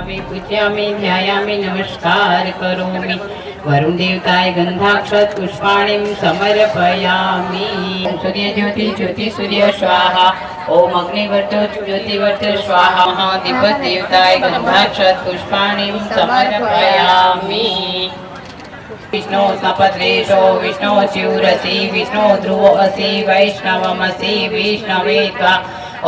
प्रणमामि पूज्यामि ध्यायामि नमस्कार करोमि वरुण देवताय गंधाक्षत पुष्पाणिं समर्पयामि। सूर्य ज्योति ज्योति सूर्य स्वाहा ओम अग्निवर्त ज्योतिवर्त स्वाहा महादीप देवताय गंधाक्षत पुष्पाणिं समर्पयामि। विष्णु सपत्रेशो विष्णु शिवरसि विष्णु ध्रुवो असि वैष्णवमसि विष्णवे त्वा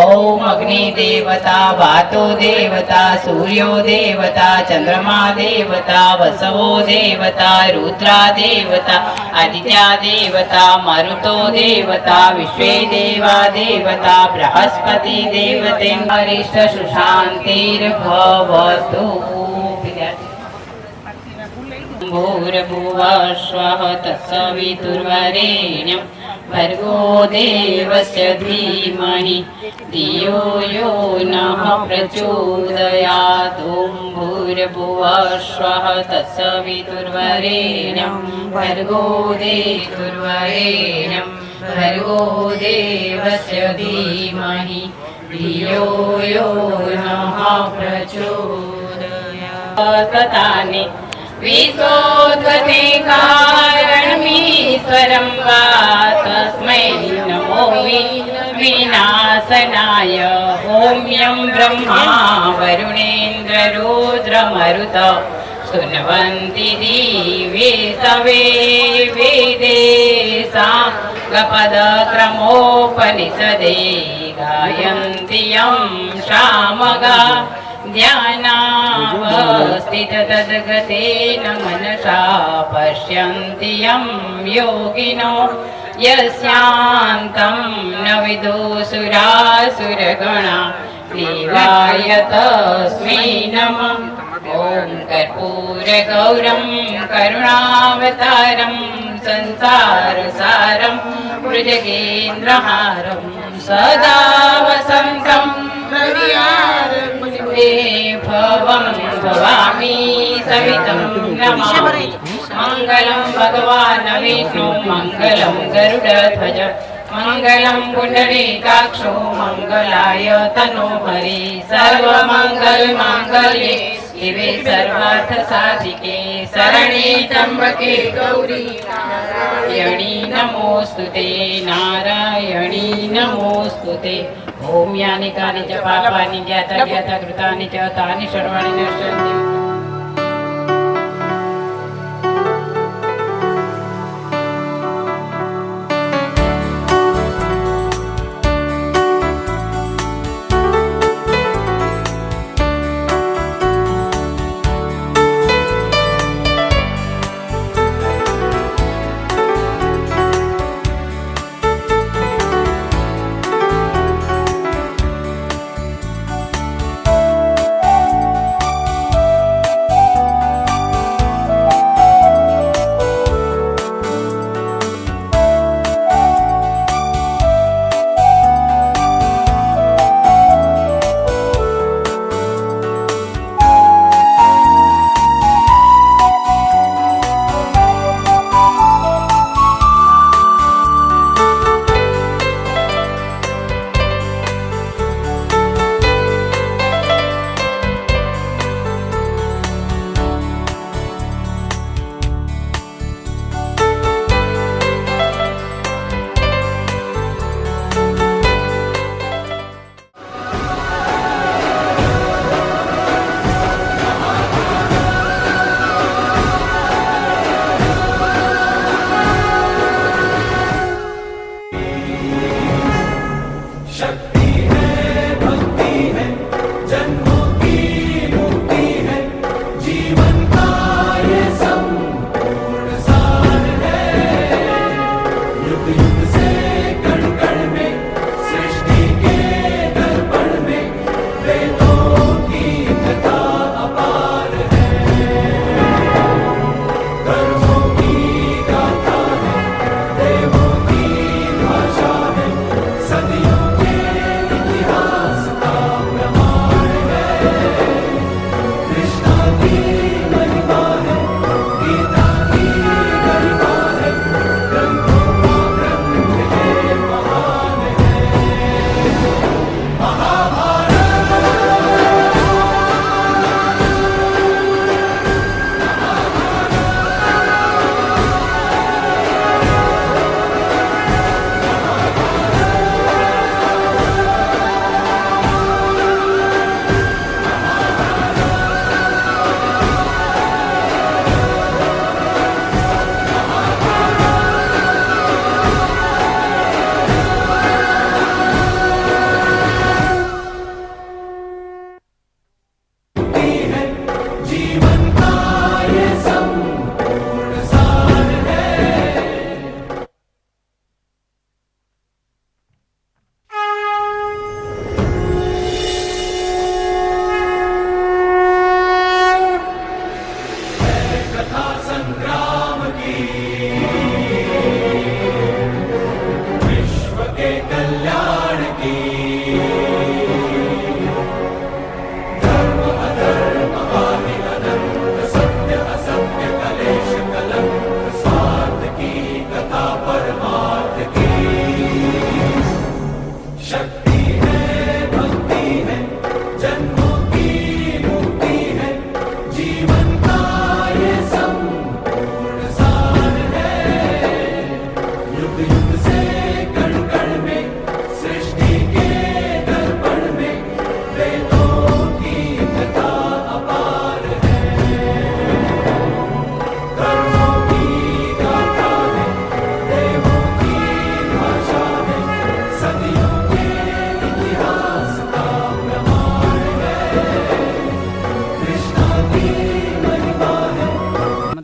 ओम अग्नि देवता वातो देवता सूर्यो देवता चंद्रमा देवता वसवो देवता रुद्रा देवता आदित्या देवता मरुतो देवता विश्वे देवा देवता बृहस्पति देवते वरिष्ठ सुशान्तिर्भवतु। भूर्भुवः स्वः तत्सवितुर्वरेण्यं भर्गो देवस्य धीमहि धियो यो नः प्रचोदयात्। ॐ भूर्भुवः स्वः तत्सवितुर्वरेण्यं भर्गो देवस्य धीमहि धियो यो नः प्रचोदयात्। विशोधते कारणमीश्वरं वा तस्मै नमो विनाशनाय। ॐ यं ब्रह्मा वरुणेन्द्ररुद्रमरुत स्तुवन्ति दिवे सवे वेदे साङ्गपदक्रमोपनिषदे गायन्ति यं श्यामगा ध्यानावस्थिततद्गतेन मनसा पश्यन्ति यं योगिनो यस्यान्तं न विदुसुरासुरगणा देवाय तस्मै नमः। ॐ कर्पूरगौरं करुणावतारं संसारसारं भुजगेन्द्रहारं सदा वसन्तं भवं भवामि सवितं नमामि। मङ्गलं भगवान् विष्णु मङ्गलं गरुडध्वज मङ्गलं पुण्डरीकाक्षो मङ्गलाय तनोहरि सर्वमङ्गलमाङ्गल्ये शिवे सर्वार्थसाधिके शरणे त्र्यम्बके गौरी नारायणी नमोऽस्तुते नारायणी नमोऽस्तुते। ओम यानि कानि च पापानि ज्ञाता ज्ञाता कृतानि च तानि सर्वाणि नश्यन्ति।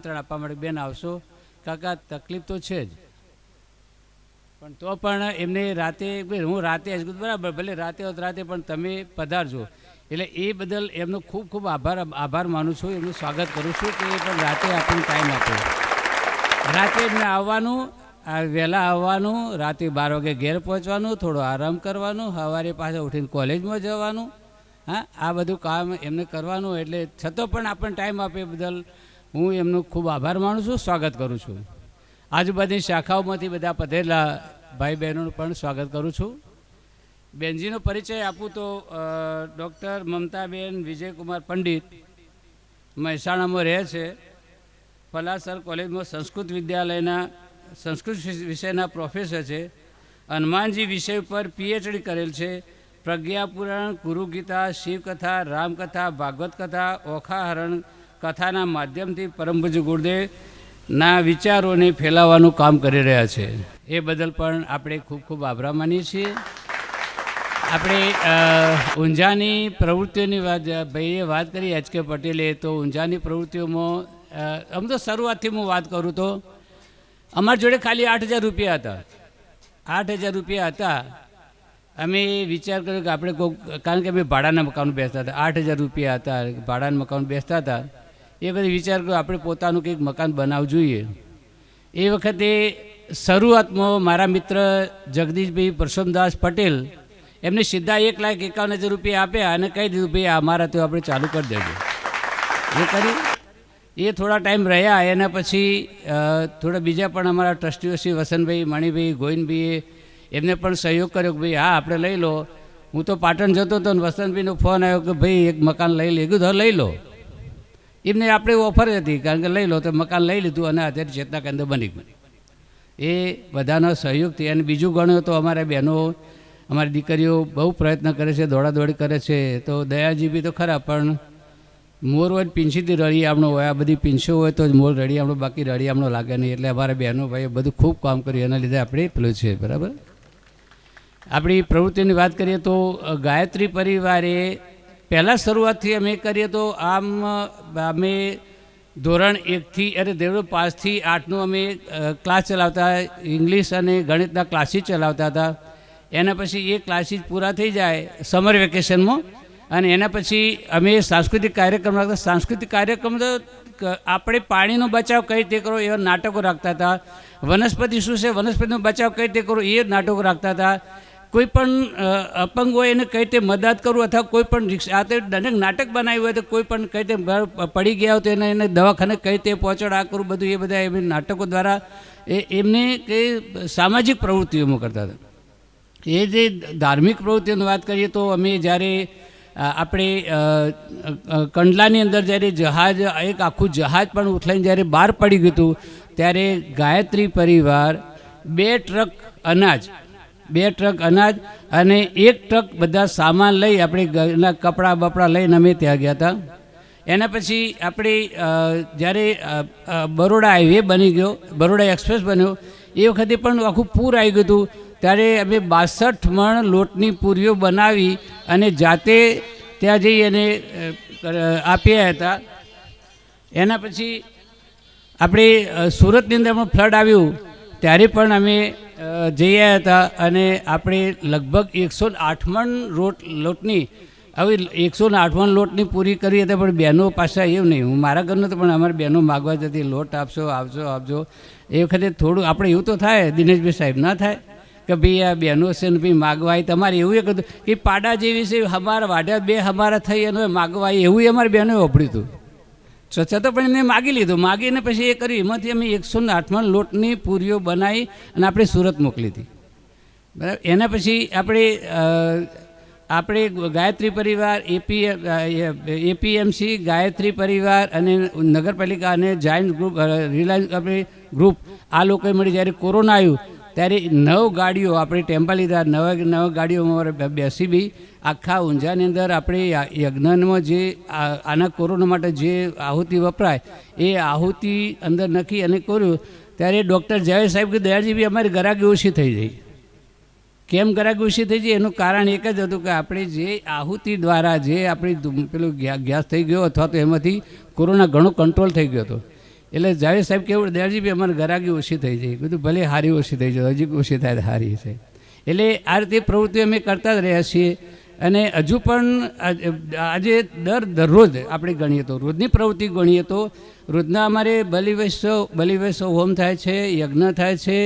આમંત્રણ આપવા માટે બેન આવશો? કાકા તકલીફ તો છે જ, પણ તો પણ એમને રાતે હું રાતે બરાબર ભલે રાતે હોત રાતે પણ તમે પધારજો, એટલે એ બદલ એમનો ખૂબ ખૂબ આભાર માનું છું, એમનું સ્વાગત કરું છું કે એ પણ રાતે આપણને ટાઈમ આપ્યો. રાતે એમને આવવાનું, વહેલા આવવાનું, રાતે 12 વાગે ઘેર પહોંચવાનું, થોડો આરામ કરવાનું, સવારે પાછા ઉઠીને કોલેજમાં જવાનું. હા, આ બધું કામ એમને કરવાનું, એટલે છતાં પણ આપણને ટાઈમ આપે બદલ હું એમનો ખૂબ આભાર માનું છું, સ્વાગત કરું છું. આજુબાજુની શાખાઓમાંથી બધા પધેલા ભાઈ બહેનોનું પણ સ્વાગત કરું છું. બેનજીનો પરિચય આપું તો ડૉક્ટર મમતાબેન વિજયકુમાર પંડિત મહેસાણામાં રહે છે. ફલાસર કોલેજમાં સંસ્કૃત વિદ્યાલયના સંસ્કૃત વિષયના પ્રોફેસર છે. હનુમાનજી વિષય પર PhD કરેલ છે. પ્રજ્ઞાપુરાણ, ગુરુગીતા, શિવકથા, રામકથા, ભાગવત કથા, ઓખાહરણ કથાના માધ્યમથી પરમ પૂજ્ય ગુરુદેવના વિચારોને ફેલાવવાનું કામ કરી રહ્યા છે. એ બદલ પણ આપણે ખૂબ ખૂબ આભાર માનીએ છીએ. આપણે ઊંઝાની પ્રવૃત્તિઓની ભાઈએ વાત કરી, HK પટેલે, તો ઊંઝાની પ્રવૃત્તિઓમાં આમ તો શરૂઆતથી હું વાત કરું તો અમારી જોડે ખાલી 8,000 રૂપિયા હતા. 8,000 રૂપિયા હતા. અમે વિચાર કર્યો કે આપણે કારણ કે અમે ભાડાના મકાન બેસતા હતા, 8,000 રૂપિયા હતા, ભાડાના મકાન બેસતા હતા. એ બધી વિચાર કર્યો આપણે પોતાનું કંઈક મકાન બનાવવું જોઈએ. એ વખતે શરૂઆતમાં મારા મિત્ર જગદીશભાઈ પરસોમદાસ પટેલ એમને સીધા 1,51,000 રૂપિયા આપ્યા અને કહી દીધું ભાઈ અમારા તો આપણે ચાલુ કરી દેજો. એ કરી એ થોડા ટાઈમ રહ્યા. એના પછી થોડા બીજા પણ અમારા ટ્રસ્ટીઓ શ્રી વસંતભાઈ, મણિભાઈ, ગોવિંદભાઈએ એમને પણ સહયોગ કર્યો કે ભાઈ હા આપણે લઈ લો. હું તો પાટણ જતો હતો ને વસંતભાઈનો ફોન આવ્યો કે ભાઈ એક મકાન લઈ લે. કીધું લઈ લો. એમને આપણે ઓફર હતી કારણ કે લઈ લો તો મકાન લઈ લીધું અને અત્યારે ચેતના કેન્દ્ર બની ગયું. એ બધાનો સહયોગથી. અને બીજું ગણ્યું તો અમારા બહેનો, અમારી દીકરીઓ બહુ પ્રયત્ન કરે છે, દોડાદોડી કરે છે. તો દયાજી બી તો ખરા, પણ મોર હોય પીંછીથી રળિયામણો હોય. આ બધી પીંછો હોય તો જ મોર રળિયામણો, બાકી રળિયામણો લાગે નહીં. એટલે અમારા બહેનો ભાઈઓ બધું ખૂબ કામ કર્યું, એના લીધે આપણે પેલું છે. બરાબર. આપણી પ્રવૃત્તિની વાત કરીએ તો ગાયત્રી પરિવારે પહેલાં શરૂઆતથી અમે કરીએ તો આમ અમે ધોરણ 5થી 8નું અમે ક્લાસ ચલાવતા, ઇંગ્લિશ અને ગણિતના ક્લાસીસ ચલાવતા હતા. એના પછી એ ક્લાસીસ પૂરા થઈ જાય સમર વેકેશનમાં, અને એના પછી અમે સાંસ્કૃતિક કાર્યક્રમ રાખતા. સાંસ્કૃતિક કાર્યક્રમ તો આપણે પાણીનો બચાવ કઈ રીતે કરો એવા નાટકો રાખતા હતા. વનસ્પતિ શું છે, વનસ્પતિનો બચાવ કઈ રીતે કરો એ નાટકો રાખતા હતા. કોઈ પણ અપંગ હોય એને કઈ રીતે મદદ કરવું, અથવા કોઈ પણ રિક્ષા દરેક નાટક બનાવ્યું હોય તો કોઈ પણ કઈ રીતે પડી ગયા હોય તો એને દવાખાને કઈ રીતે પહોંચાડ આ કરવું, બધું એ બધા એમ નાટકો દ્વારા એમને કંઈ સામાજિક પ્રવૃત્તિઓમાં કરતા હતા. એ જે ધાર્મિક પ્રવૃત્તિઓની વાત કરીએ તો અમે જ્યારે આપણે કંડલાની અંદર જ્યારે જહાજ, એક આખું જહાજ પણ ઉથલાઈને જ્યારે બહાર પડી ગયું હતું, ત્યારે ગાયત્રી પરિવાર 2 ટ્રક અનાજ અને 1 ટ્રક બધા સામાન લઈ આપણે ઘરના કપડાં બપડા લઈને અમે ત્યાં ગયા હતા. એના પછી આપણે જ્યારે બરોડા હાઈવે બની ગયો, બરોડા એક્સપ્રેસ બન્યો, એ વખતે પણ આખું પૂર આવી ગયું હતું. ત્યારે અમે 62 મણ લોટની પૂરીઓ બનાવી અને જાતે ત્યાં જઈ અને આપ્યા હતા. એના પછી આપણે સુરતની અંદર પણ ફ્લડ આવ્યું ત્યારે પણ અમે જઈ આવ્યા હતા અને આપણે લગભગ 108 મણ લોટની હવે 108 મણ લોટની પૂરી કરી હતી. પણ બહેનો પાછા એવું નહીં, હું મારા ઘરનો તો પણ અમારી બહેનો માગવા જતી લોટ આપજો. એ વખતે થોડું આપણે એવું તો થાય દિનેશભાઈ સાહેબ, ના થાય કે ભાઈ આ બહેનો છે ને ભાઈ માગવાય. તમારે એવું એક હતું કે પાડા જેવી છે, અમારા વાઢ્યા 2 અમારા થઈ અને માગવાય, એવું અમારી બહેનોએ વાપર્યું હતું. છતાં પણ એને માગી લીધું. માગીને પછી એ કર્યું. એમાંથી અમે 108 મણ લોટની પૂરીઓ બનાવી અને આપણે સુરત મોકલી હતી. બરાબર. એના પછી આપણે ગાયત્રી પરિવાર, APMC ગાયત્રી પરિવાર અને નગરપાલિકા અને જાયન્ટ ગ્રુપ, રિલાયન્સ આપણે ગ્રુપ, આ લોકોએ મળી જ્યારે કોરોના આવ્યું ત્યારે 9 ગાડીઓ આપણે ટેમ્પા લીધા. 9 ગાડીઓમાં અમારે બેસી બી આખા ઊંઝાની અંદર આપણે યજ્ઞમાં જે આના કોરોના માટે જે આહુતિ વપરાય એ આહુતિ અંદર નાખી અને કર્યું. ત્યારે ડૉક્ટર જાવેદ સાહેબ કે દયાજી બી અમારી ગરાગી ઓછી થઈ જાય. કેમ ગરાગી ઓછી થઈ જાય એનું કારણ એક જ હતું કે આપણે જે આહુતિ દ્વારા જે આપણી પેલું ગેસ થઈ ગયો અથવા તો એમાંથી કોરોના ઘણો કંટ્રોલ થઈ ગયો હતો. એટલે જાવેદ સાહેબ કેવું દયાળજી ભાઈ અમારે ગરાગી ઓછી થઈ જાય, બધું ભલે હારી ઓછી થઈ જાય, હજી ઓછી થાય તો હારી છે. એટલે આ રીતે પ્રવૃત્તિઓ અમે કરતા જ રહ્યા છીએ. અને હજુ પણ આજે દરરોજ આપણે ગણીએ તો રોજની પ્રવૃત્તિ ગણીએ તો રોજના અમારે બલિવૈષ્ણવ હોમ થાય છે, યજ્ઞ થાય છે,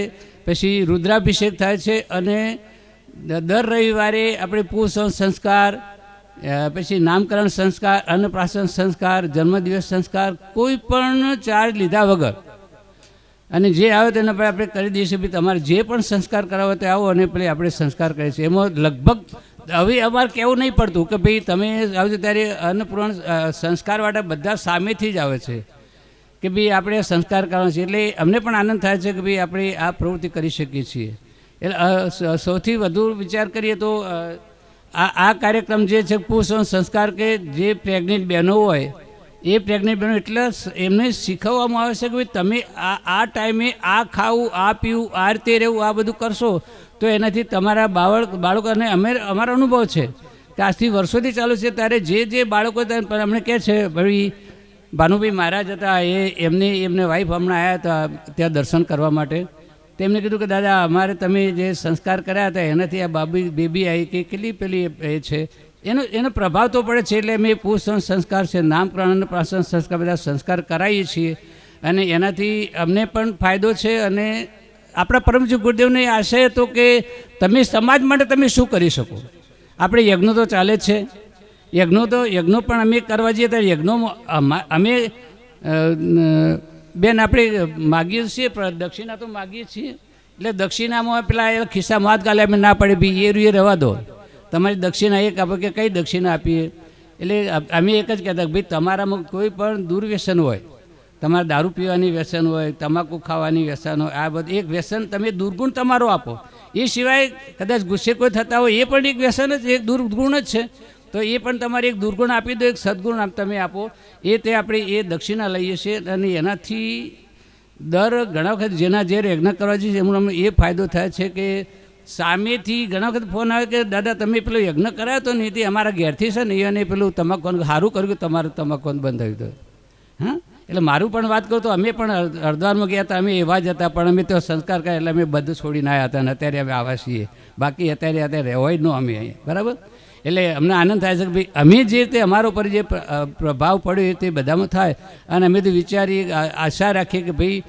પછી રુદ્રાભિષેક થાય છે, અને દર રવિવારે આપણે પુષ્પ સંસ્કાર, પછી નામકરણ સંસ્કાર, અન્નપ્રાશન સંસ્કાર, જન્મદિવસ સંસ્કાર કોઈ પણ ચાર્જ લીધા વગર અને જે આવે તેના પર આપણે કરી દઈએ છીએ. ભાઈ તમારે જે પણ સંસ્કાર કરાવો તે આવો અને પેલી આપણે સંસ્કાર કરીએ છીએ. એમાં લગભગ હવે અમારે કહેવું નહીં પડતું કે ભાઈ તમે આવજો ત્યારે અન્નપૂર્ણ સંસ્કારવાળા બધા સામેથી જ આવે છે કે ભાઈ આપણે સંસ્કાર કરવાનો છે. એટલે અમને પણ આનંદ થાય છે કે ભાઈ આપણે આ પ્રવૃત્તિ કરી શકીએ છીએ. એટલે સૌથી વધુ વિચાર કરીએ તો આ કાર્યક્રમ જે છે પુરુષોનો સંસ્કાર, કે જે પ્રેગ્નેન્ટ બહેનો હોય એ પ્રેગ્નેન્ટ બહેનો એટલે એમને શીખવવામાં આવે છે કે ભાઈ તમે આ ટાઈમે આ ખાવું, આ પીવું, આ રીતે રહેવું, આ બધું કરશો તો એનાથી તમારા બાળકોને અમારો અનુભવ છે કે આજથી વર્ષોથી ચાલુ છે. ત્યારે જે બાળકો અમને કહે છે, ભાઈ ભાનુભાઈ મહારાજ હતા, એમને વાઈફ હમણાં આવ્યા હતા ત્યાં દર્શન કરવા માટે. તેમને કીધું કે દાદા અમારે તમે જે સંસ્કાર કર્યા હતા એનાથી આ બેબી આવી કે કેટલી પેલી એ છે, એનો પ્રભાવ તો પડે છે. એટલે મેં પુષ્પ સંસ્કાર છે, નામકરણ, પ્રાશન સંસ્કાર, બધા સંસ્કાર કરાવીએ છીએ અને એનાથી અમને પણ ફાયદો છે. અને આપણા પરમજી ગુરુદેવનો આશય હતો કે તમે સમાજ માટે તમે શું કરી શકો. આપણે યજ્ઞો તો ચાલે જ છે, યજ્ઞો પણ અમે કરવા જઈએ ત્યારે યજ્ઞોમાં અમે બેન આપણે માગીએ છીએ, દક્ષિણા તો માગીએ છીએ. એટલે દક્ષિણામાં પેલા ખિસ્સામાં હાથ ગાલે અમે ના પડે ભાઈ એ રહેવા દો, તમારી દક્ષિણા એક આપો કે કઈ દક્ષિણા આપીએ. એટલે અમે એક જ કહેતા ભાઈ તમારામાં કોઈ પણ દુર્વ્યસન હોય, તમારે દારૂ પીવાની વ્યસન હોય, તમાકુ ખાવાની વ્યસન હોય, આ બધું એક વ્યસન તમે દુર્ગુણ તમારો આપો. એ સિવાય કદાચ ગુસ્સે કોઈ થતા હોય એ પણ એક વ્યસન જ, એક દુર્ગુણ જ છે. તો એ પણ તમારે એક દુર્ગુણ આપી દો, એક સદગુણ તમે આપો. તે આપણે એ દક્ષિણા લઈએ છીએ. અને એનાથી ઘણા વખત જેના જે યજ્ઞ કરવા જઈએ એમને એ ફાયદો થાય છે કે સામેથી ઘણા વખત ફોન આવે કે દાદા તમે પેલો યજ્ઞ કરાયો હતો ને એ અમારા ઘેરથી છે ને એને પેલું તમાકુ સારું કર્યું, તમારે તમાકુ બંધ આવી દો. હા, એટલે મારું પણ વાત કરું તો અમે પણ હરિદ્વારમાં ગયા હતા, અમે એવા જ હતા, પણ અમે તો સંસ્કાર કર્યા એટલે અમે બધું છોડીને આવ્યા હતા. અને અત્યારે અમે આવ્યા છીએ, બાકી અત્યારે રહેવાય જ ન અમે અહીંયા. બરાબર. એટલે અમને આનંદ થાય છે કે ભાઈ અમે જે રીતે અમારા ઉપર જે પ્રભાવ પડ્યો એ તે બધામાં થાય. અને અમે તો વિચારીએ, આશા રાખીએ કે ભાઈ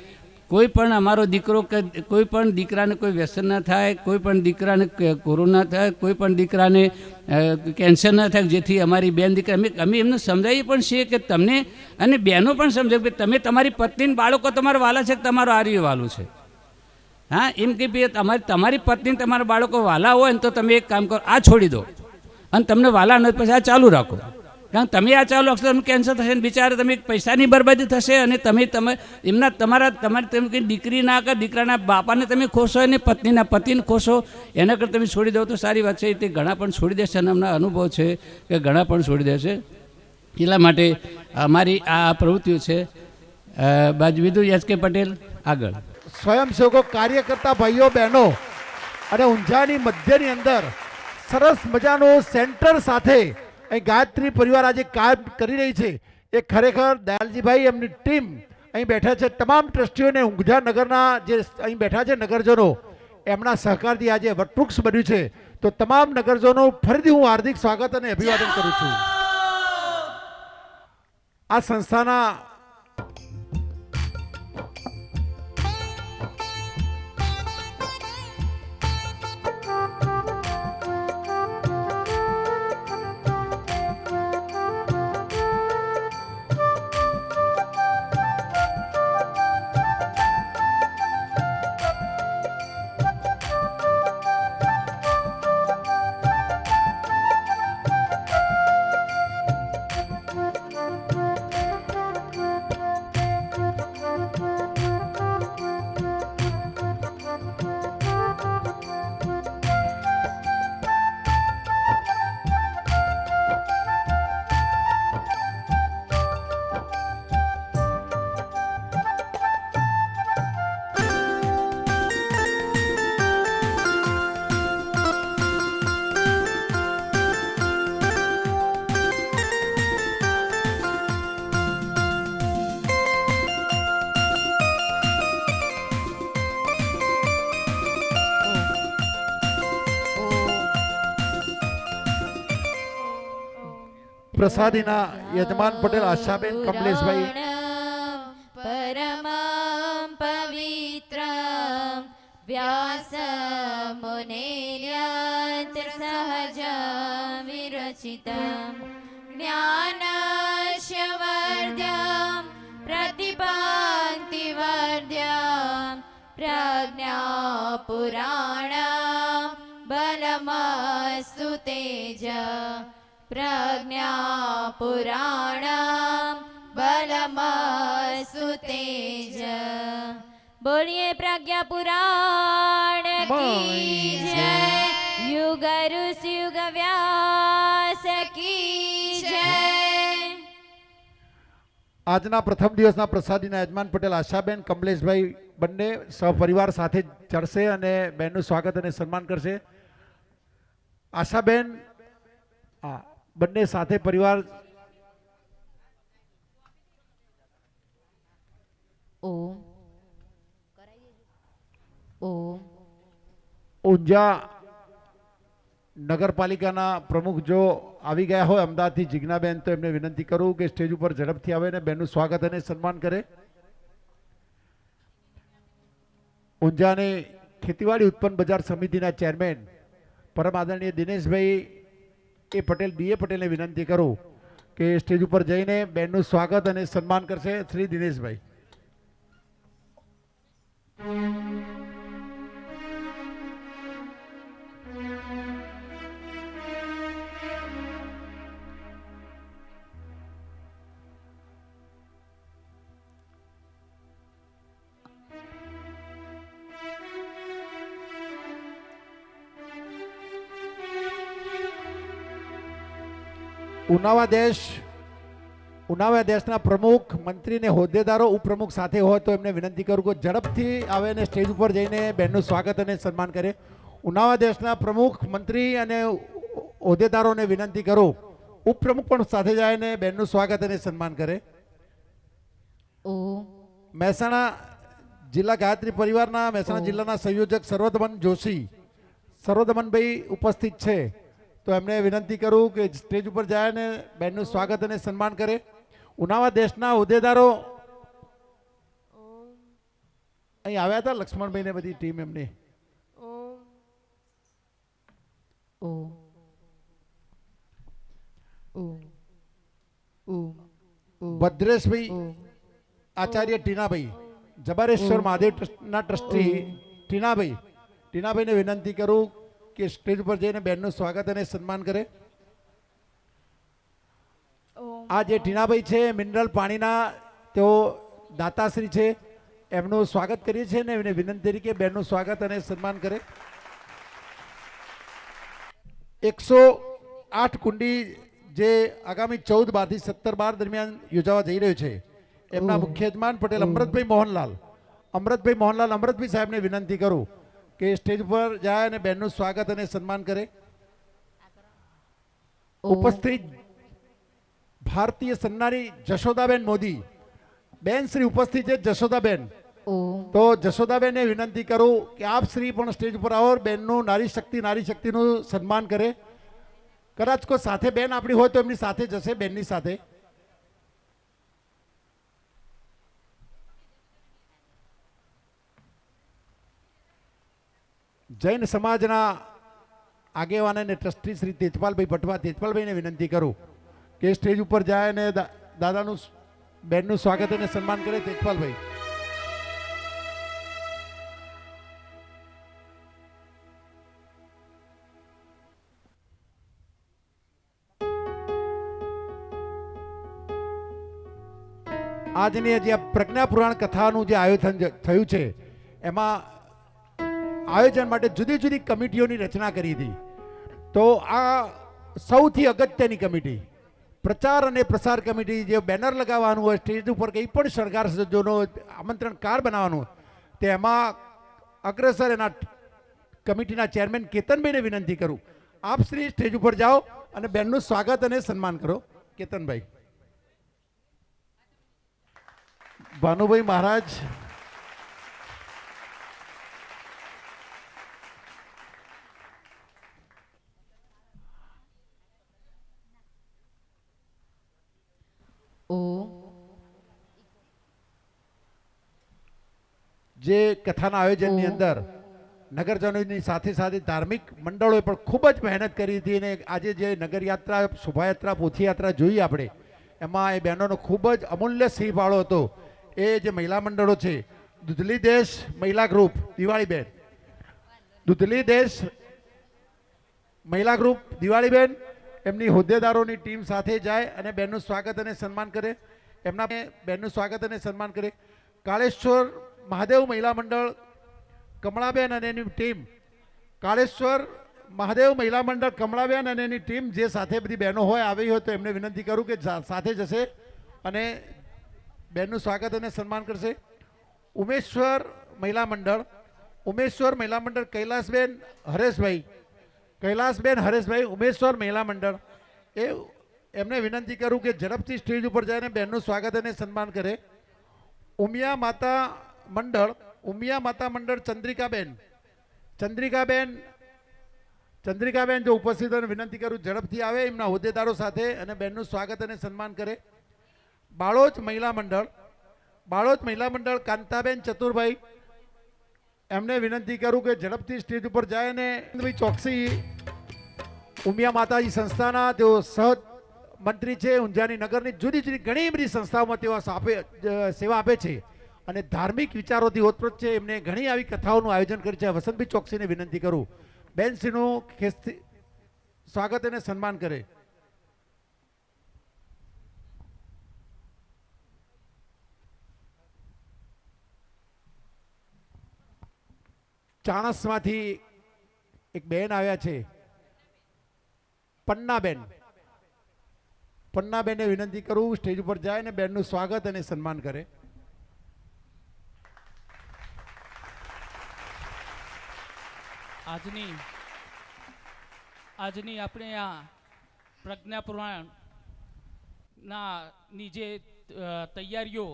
કોઈ પણ અમારો દીકરો કે કોઈ પણ દીકરાને કોઈ વ્યસન ન થાય, કોઈ પણ દીકરાને કોરોના થાય, કોઈ પણ દીકરાને કેન્સર ન થાય, જેથી અમારી બેન દીકરા અમે એમને સમજાવીએ પણ છીએ કે તમને, અને બહેનો પણ સમજાવે કે તમે તમારી પત્ની બાળકો તમારા વાલા છે કે તમારું આર્ય વાલું છે. હા, એમ કે ભાઈ તમારી પત્ની તમારા બાળકો વાલા હોય ને તો તમે એક કામ કરો, આ છોડી દો, અને તમને વાલા ન પછી આ ચાલુ રાખો. કારણ તમે આ ચાલુ રાખશો તમને કેન્સર થશે, ને બિચારા તમે પૈસાની બરબાદી થશે, અને તમે તમારી કંઈ દીકરીના કે દીકરાના બાપાને તમે ખોશો અને પત્નીના પતિને ખોશો, એના કરતાં તમે છોડી દો તો સારી વાત છે. તે ઘણા પણ છોડી દેશે અને અમને અનુભવ છે કે ઘણા પણ છોડી દેશે. એટલા માટે અમારી આ પ્રવૃત્તિઓ છે. વિદુ એચ કે પટેલ આગળ. સ્વયંસેવકો, કાર્યકર્તા ભાઈઓ બહેનો અને ઊંઝાની મધ્યની અંદર સરસ મજાનું સેન્ટર સાથે અહીં ગાયત્રી પરિવાર આજે કામ કરી રહી છે. એ ખરેખર દયાલજીભાઈ એમની ટીમ અહીં બેઠા છે, તમામ ટ્રસ્ટીઓને ઊંઝા નગરના જે અહીં બેઠા છે નગરજનો, એમના સહકારથી આજે વટવૃક્ષ બન્યું છે. તો તમામ નગરજનો ફરીથી હું હાર્દિક સ્વાગત અને અભિવાદન કરું છું. આ સંસ્થાના પ્રસાદીના યજમાન પટેલ આશાબેન કમલેશભાઈ પરમં પવિત્રં વ્યાસમુનિર્યત સહજં વિરચિतं જ્ઞાનસ્ય વર્ધ્યં પ્રતિપંક્તિવર્ધ્યં પ્રજ્ઞાપુરાણં બલમસ્તુ તેજ પ્રજ્ઞાપુરાણં બલમસ્તુ તેજ। બોલીએ પ્રજ્ઞા પુરાણ કી જય, યુગ ઋષિ યુગ વ્યાસ કી જય। આજના પ્રથમ દિવસના પ્રસાદીના યજમાન પટેલ આશાબેન કમલેશભાઈ બંને સહપરિવાર સાથે ચડશે અને બહેનનું સ્વાગત અને સન્માન કરશે। આશાબેન બંને સાથે પરિવાર ઓમ ઓમ ઊંઝા નગરપાલિકાના પ્રમુખ જો આવી ગયા હોય અમદાવાદથી જિજ્ઞાબેન, તો એમને વિનંતી કરું કે સ્ટેજ ઉપર ઝડપથી આવે ને બહેનનું સ્વાગત અને સન્માન કરે। ઊંઝાની ખેતીવાડી ઉત્પન્ન બજાર સમિતિના ચેરમેન પરમ આદરણીય દિનેશભાઈ એ પટેલ ડીએ પટેલને વિનંતી કરું કે સ્ટેજ ઉપર જઈને બહેનનું સ્વાગત અને સન્માન કરશે। શ્રી દિનેશભાઈ। ઉનાવા દેશના પ્રમુખ મંત્રી ને હોદ્દેદારો ઉપપ્રમુખ સાથે હોય તો એમને વિનંતી કરું કે ઝડપથી આવે અને સ્ટેજ ઉપર જઈને બહેનનું સ્વાગત અને સન્માન કરે। ઉનાવા દેશના પ્રમુખ મંત્રી અને હોદ્દેદારોને વિનંતી કરું ઉપપ્રમુખ પણ સાથે જાય ને બહેનનું સ્વાગત અને સન્માન કરે। મહેસાણા જિલ્લા ગાયત્રી પરિવારના મહેસાણા જિલ્લાના સંયોજક સર્વદમન જોશી સર્વદમનભાઈ ઉપસ્થિત છે, તો એમને વિનંતી કરું કે સ્ટેજ ઉપર જાય ને બહેનનું સ્વાગત અને સન્માન કરે। ઉનાવા દેશના હોદ્દેદારો અહીં આવ્યા હતા, લક્ષ્મણભાઈ ને બધી ટીમ એમની। ભદ્રેશભાઈ આચાર્ય ટીનાભાઈ, જબારેશ્વર મહાદેવ ટ્રસ્ટના ટ્રસ્ટી ટીનાભાઈને વિનંતી કરું કે સ્ટેજ પર જઈને બહેનનું સ્વાગત અને સન્માન કરે। આ જે ટીનાભાઈ છે મિનરલ પાણીના તેઓ દાતાશ્રી છે, એમનું સ્વાગત કરીએ છીએ ને એમને વિનંતી તરીકે બહેનનું સ્વાગત અને સન્માન કરે। 108 કુંડી જે આગામી 14/12 થી 17/12 દરમિયાન યોજાવા જઈ રહ્યું છે, એમના મુખ્ય યજમાન પટેલ અમૃતભાઈ મોહનલાલ સાહેબને વિનંતી કરું કે સ્ટેજ પર જાય અને બહેનનું સ્વાગત અને સન્માન કરે। ઉપસ્થિત ભારતીય સન્નારી જશોદાબેન મોદી બેન શ્રી ઉપસ્થિત છે જશોદાબેન, તો જશોદાબેનને વિનંતી કરું કે આપ શ્રી પણ સ્ટેજ પર આવો, બેનનું નારી શક્તિનું સન્માન કરે। કદાચ કોઈ સાથે બેન આપણી હોય તો એમની સાથે જશે, બેનની સાથે। જૈન સમાજના આગેવાન અને ટ્રસ્ટી શ્રી તેજપાલભાઈ પટવા તેજપાલભાઈને વિનંતી કરું કે સ્ટેજ ઉપર જાય અને દાદાનું બેનનું સ્વાગત અને સન્માન કરે। તેજપાલભાઈ। આજની જે પ્રજ્ઞા પુરાણ કથાનું જે આયોજન થયું છે, એમાં આયોજન માટે જુદી જુદી કમિટીઓની રચના કરી હતી, તો આ સૌથી અગત્યની કમિટી પ્રચાર અને પ્રસાર કમિટી, જે બેનર લગાવવાનું હોય, સ્ટેજ ઉપર કંઈ પણ શણગાર સજ્જોનો આમંત્રણ કાર્ડ બનાવવાનું, તેમાં અગ્રસર એના કમિટીના ચેરમેન કેતનભાઈને વિનંતી કરું આપ શ્રી સ્ટેજ ઉપર જાઓ અને બેનનું સ્વાગત અને સન્માન કરો। કેતનભાઈ। ભાનુભાઈ મહારાજ, જે કથાના આયોજનની અંદર નગરજનોની સાથે સાથે ધાર્મિક મંડળોએ પણ ખૂબ જ મહેનત કરી હતી અને આજે જે નગરયાત્રા શોભાયાત્રા પોથીયાત્રા જોઈએ આપણે એમાં એ બહેનોનો ખૂબ જ અમૂલ્ય સિંહ ફાળો હતો. એ જે મહિલા મંડળો છે, દૂધલી દેશ મહિલા ગ્રુપ દિવાળીબેન, દૂધલી દેશ મહિલા ગ્રુપ દિવાળીબેન એમની હોદ્દેદારોની ટીમ સાથે જાય અને બહેનનું સ્વાગત અને સન્માન કરે. એમના બહેનનું સ્વાગત અને સન્માન કરે. કાળેશ્વર મહાદેવ મહિલા મંડળ કમળાબેન અને એની ટીમ, કાળેશ્વર મહાદેવ મહિલા મંડળ કમળાબેન અને એની ટીમ જે સાથે બધી બહેનો હોય આવી હોય તો એમને વિનંતી કરું કે સાથે જશે અને બહેનનું સ્વાગત અને સન્માન કરશે. ઉમેશ્વર મહિલા મંડળ કૈલાસબેન હરેશભાઈ ઉમેશ્વર મહિલા મંડળ એમને વિનંતી કરું કે ઝડપથી સ્ટેજ ઉપર જઈને બહેનનું સ્વાગત અને સન્માન કરે. ઉમિયા માતા મંડળ ચંદ્રિકાબેન જો ઉપસ્થિત હોય વિનંતી કરું ઝડપથી આવે એમના હોદ્દેદારો સાથે અને બહેનનું સ્વાગત અને સન્માન કરે. બાળોજ મહિલા મંડળ કાંતાબેન ચતુરભાઈ એમને વિનંતી કરું કે ઝડપથી સ્ટેજ ઉપર જાય અને ચોકસી ઉમિયા માતાજી સંસ્થાના તેઓ સહ મંત્રી છે. ઊંઝાની નગરની જુદી જુદી ઘણી બધી સંસ્થાઓમાં તેઓ સેવા આપે છે અને ધાર્મિક વિચારોથી ઓતપ્રોત છે. એમને ઘણી આવી કથાઓનું આયોજન કર્યું છે. વસંતભાઈ ચોકસીને વિનંતી કરું બેનશ્રીનું ખેસથી સ્વાગત અને સન્માન કરે. ચાણસમાંથી એક બેન આવ્યા છે, પન્નાબેનને વિનંતી કરું સ્ટેજ ઉપર જાય અને બેનનું સ્વાગત અને સન્માન કરે. આજની આપણે આ પ્રજ્ઞા પુરાણની જે તૈયારીઓ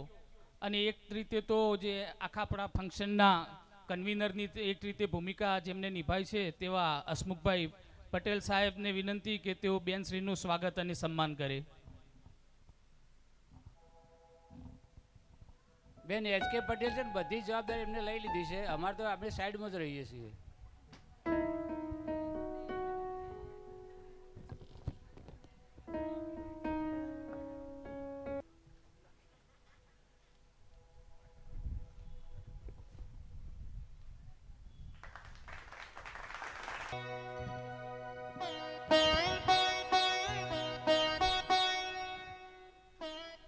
અને એક રીતે તો જે આખા આપણા ફંક્શનના કન્વીનરની એક રીતે ભૂમિકા જેમને નિભાવી છે તેવા હસમુખભાઈ પટેલ સાહેબને વિનંતી કે તેઓ બેનશ્રીનું સ્વાગત અને સન્માન કરે. બેન એચ.કે. પટેલ છે ને બધી જવાબદારી એમને લઈ લીધી છે. અમારે તો આપણે સાઈડમાં જ રહીએ છીએ.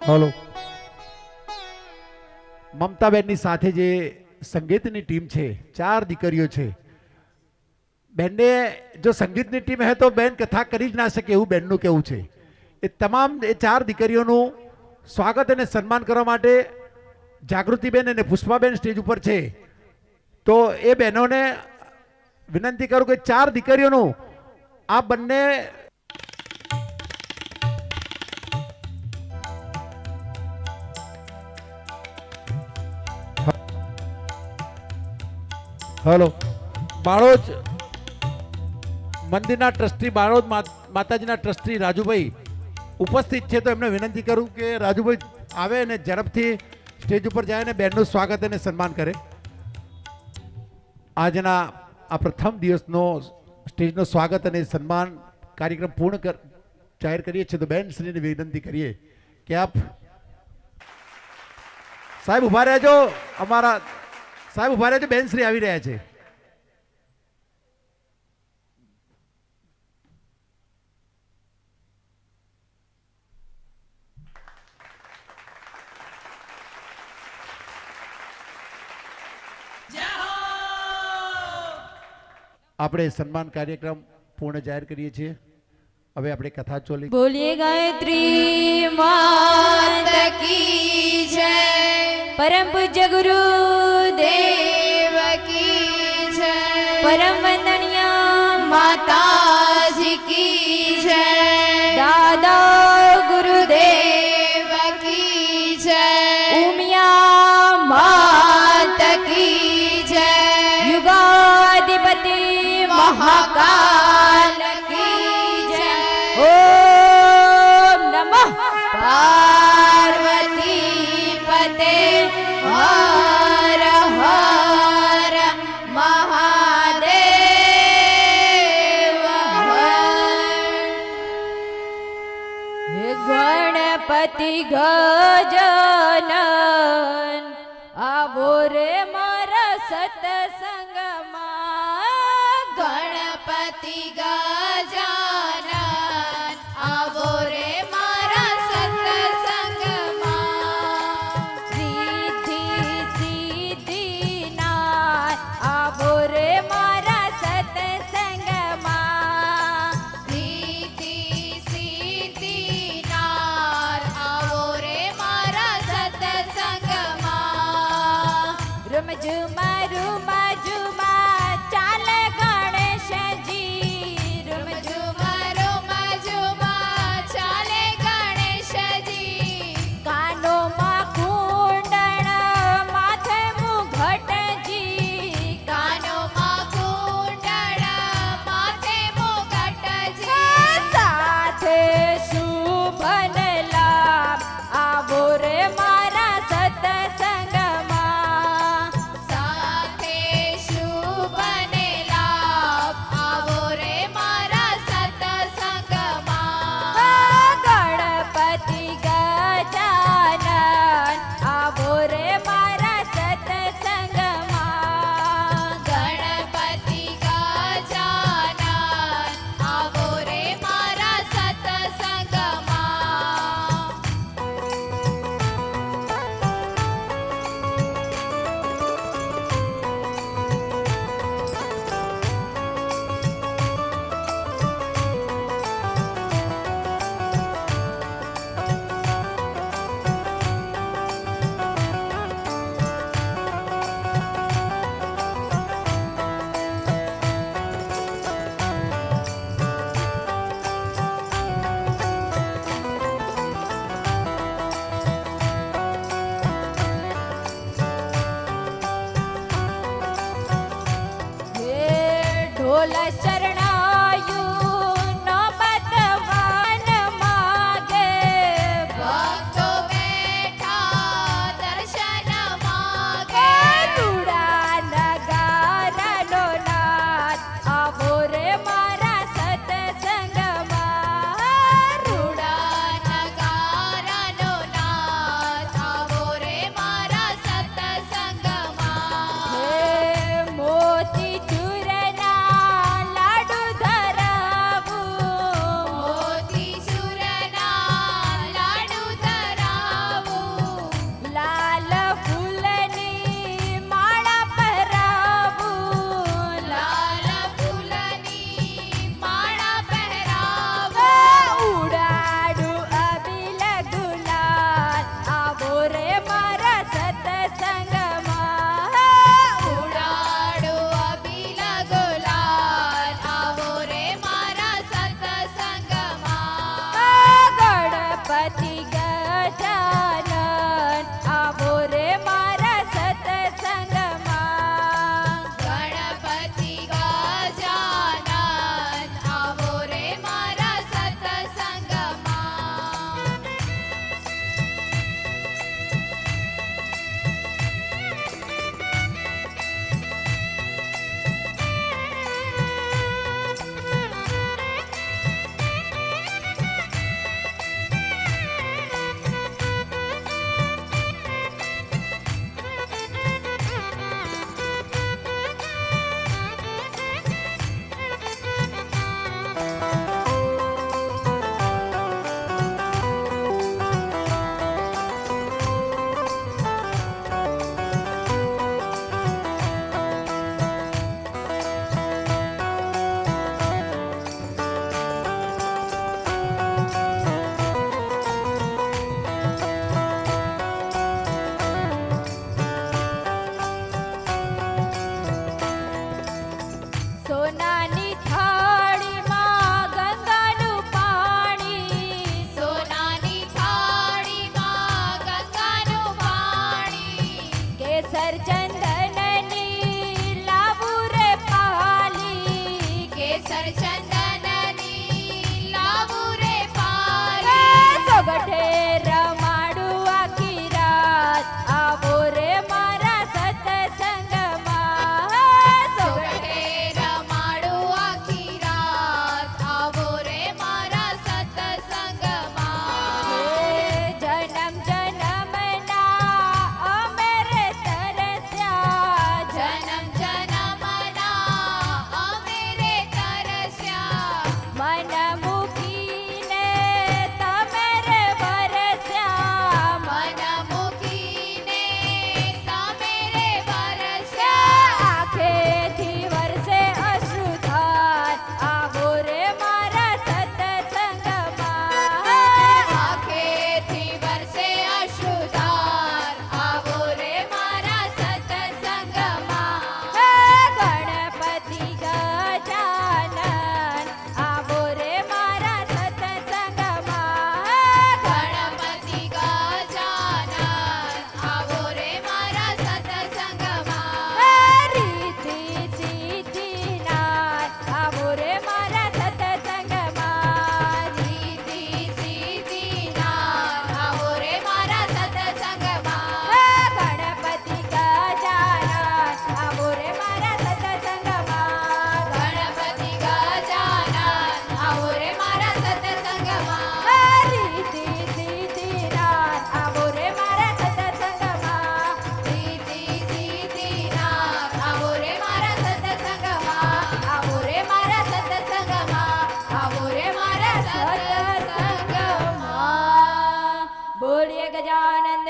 હલો, મમતાબેનની સાથે જે સંગીતની ટીમ છે, 4 દીકરીઓ છે. બેનને જો સંગીતની ટીમ હે તો બેન કથા કરી જ ના શકે એવું બેનનું કહેવું છે. એ તમામ 4 દીકરીઓનું સ્વાગત અને સન્માન કરવા માટે જાગૃતિબેન અને પુષ્પાબેન સ્ટેજ ઉપર છે. તો એ બહેનોને વિનંતી કરું કે 4 દીકરીઓનું આ બંને હલો, બાળોજ મંદિરના ટ્રસ્ટી, બાળોદ માતાજીના ટ્રસ્ટી રાજુભાઈ ઉપસ્થિત છે. તો એમને વિનંતી કરું કે રાજુભાઈ આવે અને ઝડપથી સ્ટેજ ઉપર જાય અને બેનનું સ્વાગત અને સન્માન કરે. આજના આ પ્રથમ દિવસનો સ્ટેજનો સ્વાગત અને સન્માન કાર્યક્રમ પૂર્ણ જાહેર કરીએ છીએ. તો બેન શ્રીને વિનંતી કરીએ કે આપ સાહેબ ઉભા રહેજો. અમારા સાહેબ ઉભા રહેજો, બેન શ્રી આવી રહ્યા છે. આપણે સન્માન કાર્યક્રમ પૂર્ણ જાહેર કરીએ છીએ. હવે આપણે કથા ચોલી બોલીએ ગાયત્રી માત કી જય, પરમ પૂજ્ય ગુરુ દેવ કી જય, પરમ વંદનીય માતાજી કી જય, દાદા ગુરુદેવ કી જય, ઉમિયા માત કી જય, યુગાધિપતિ મહાકાલ કી જય. ઓમ નમઃ પાર્વતી પતે હર હર ગજાનન આવો રે મારા સત્સંગમાં ગણપતિ ગજાનન આવો રે મારા સત્સંગમાં સિદ્ધિ સિદ્ધિનાથ આવો રે મારા સત્સંગમાં સિદ્ધિ સિદ્ધિનાથ આવો રે મારા સત્સંગમાં રૂમઝુમા રૂમઝુમા ચાલે ગણેશજી રૂમઝુમા રૂમઝુમા ચાલે ગણેશજી કાનોમાં કુંડળ માથે મુગટજી કાનોમાં કુંડળ માથે મુગટજી સાથે શુભન લાભ આવો રે મારા સત્સંગમાં સાથે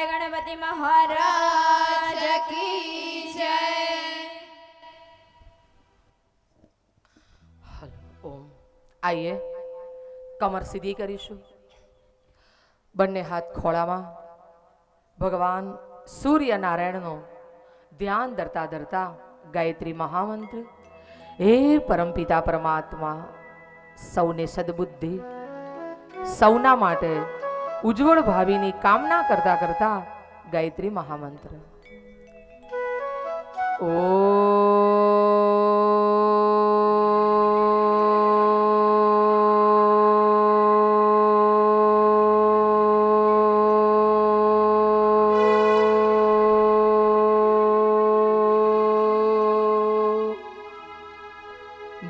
बोले गणपति महाराज की जय। ઓમ આઈએ કમર સીધી કરીશું, બંને હાથ ખોળામાં ભગવાન સૂર્યનારાયણનો ધ્યાન ધરતા ધરતા ગાયત્રી મહામંત્ર, હે પરમપિતા પરમાત્મા, સૌને સદબુદ્ધિ, સૌના માટે ઉજ્જવળ ભાવિની કામના કરતા કરતા ગાયત્રી મહામંત્ર. ઓ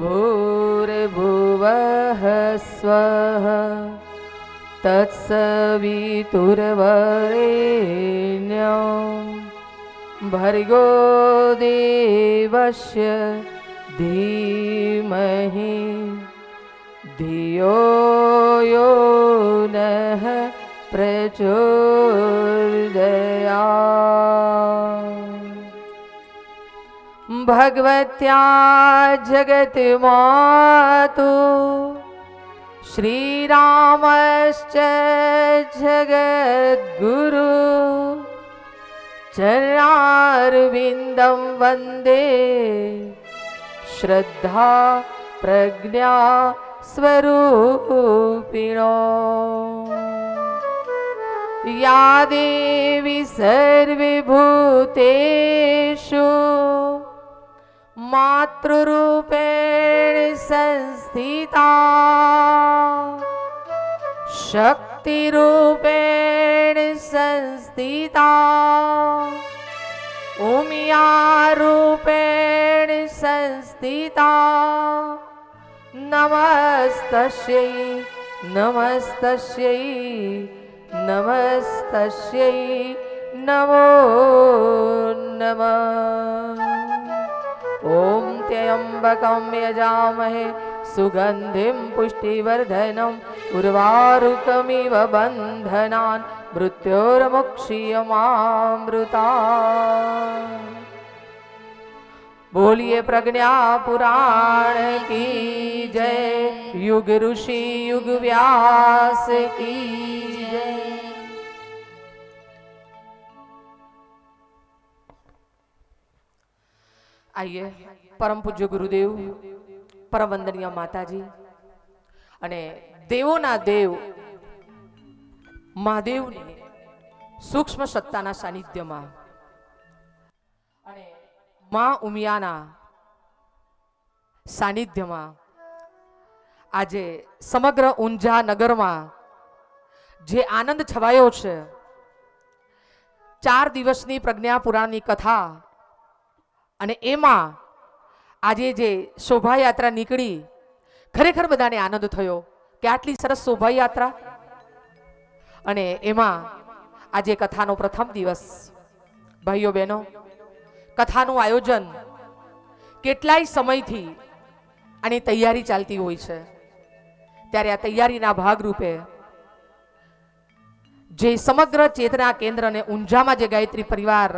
भूर्भुवः स्वः तत्सवितुर्वरेण्यं भर्गो देवस्य धीमहि धियो यो नः प्रचोदयात्. भगवत्या जगत मातु श्रीरामश्च जगद्गुरु चरणारविन्दं वन्दे श्रद्धा प्रज्ञा स्वरूपिणो. या देवी सर्वभूतेषु मातृरूपेण संस्थिता शक्तिरूपेण संस्थिता उमियारूपेण संस्थिता. नमस्तस्यै नमस्तस्यै नमस्तस्यै नमो नमः. ॐ त्र्यम्बकं यजामहे सुगन्धिं पुष्टिवर्धनम् उर्वारुकमिव बन्धनान् मृत्योर्मुक्षीयमामृतात्. बोलिए प्रज्ञा पुराण की जय, युग ऋषि युग व्यास की जय. आइए परम पूज्य गुरुदेव, परम वंदनीय माताजी અને દેવોના દેવ મહાદેવની સૂક્ષ્મ સત્તાના સાનિધ્યમાં અને માં ઉમિયાના સાનિધ્યમાં આજે સમગ્ર ઊંઝા નગરમાં જે આનંદ છવાયો છે, 4 દિવસની પ્રજ્ઞા પુરાણની કથા અને એમાં આજે જે શોભાયાત્રા નીકળી, ખરેખર બધાને આનંદ થયો કે આટલી સરસ શોભાયાત્રા. અને એમાં આજે કથાનો પ્રથમ દિવસ. ભાઈઓ બહેનો, કથાનું આયોજન કેટલાય સમયથી આની તૈયારી ચાલતી હોય છે, ત્યારે આ તૈયારીના ભાગરૂપે જે સમગ્ર ચેતના કેન્દ્ર અને ઊંઝામાં જે ગાયત્રી પરિવાર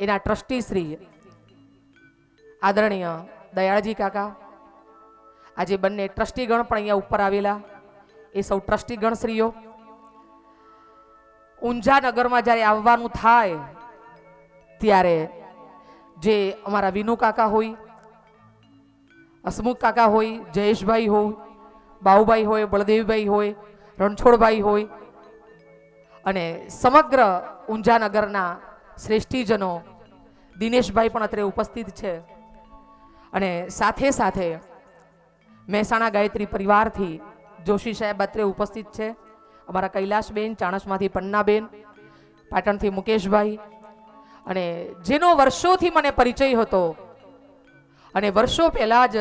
એના ટ્રસ્ટી શ્રી આદરણીય દયાળજી કાકા, આજે બંને ટ્રસ્ટીગણ પણ અહીંયા ઉપર આવેલા, એ સૌ ટ્રસ્ટીગણ શ્રીઓ, ઊંઝા નગરમાં જ્યારે આવવાનું થાય ત્યારે જે અમારા વિનુ કાકા હોય, હસમુખ કાકા હોય, જયેશભાઈ હોય, બાઉભાઈ હોય, બળદેવભાઈ હોય, રણછોડભાઈ હોય અને સમગ્ર ઊંઝા નગરના શ્રેષ્ઠીજનો, દિનેશભાઈ પણ અત્રે ઉપસ્થિત છે. અને સાથે સાથે મહેસાણા ગાયત્રી પરિવારથી જોશી સાહેબ અત્રે ઉપસ્થિત છે, અમારા કૈલાશબેન, ચાણસમાંથી પન્નાબેન, પાટણથી મુકેશભાઈ, અને જેનો વર્ષોથી મને પરિચય હતો અને વર્ષો પહેલા જ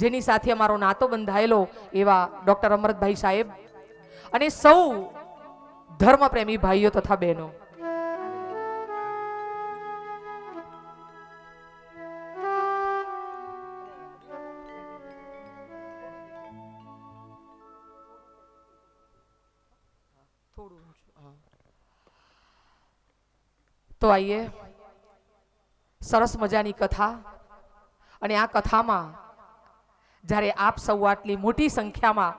જેની સાથે અમારો નાતો બંધાયેલો એવા ડોક્ટર અમૃતભાઈ સાહેબ અને સૌ ધર્મપ્રેમી ભાઈઓ તથા બહેનો. તો આઈએ સરસ મજાની કથા, અને આ કથામાં જ્યારે આપ સૌ આટલી મોટી સંખ્યામાં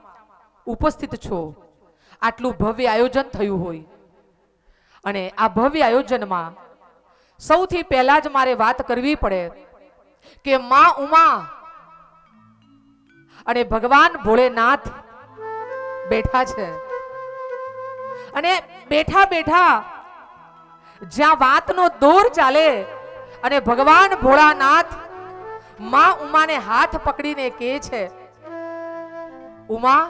ઉપસ્થિત છો, આટલું ભવ્ય આયોજન થયું હોય, અને આ ભવ્ય આયોજનમાં સૌથી પહેલા જ મારે વાત કરવી પડે કે માં ઉમા અને ભગવાન ભોળેનાથ બેઠા છે, અને બેઠા બેઠા જ્યાં વાતનો દોર ચાલે અને ભગવાન ભોળાનાથ માં ઉમાને હાથ પકડીને કહે છે, ઉમા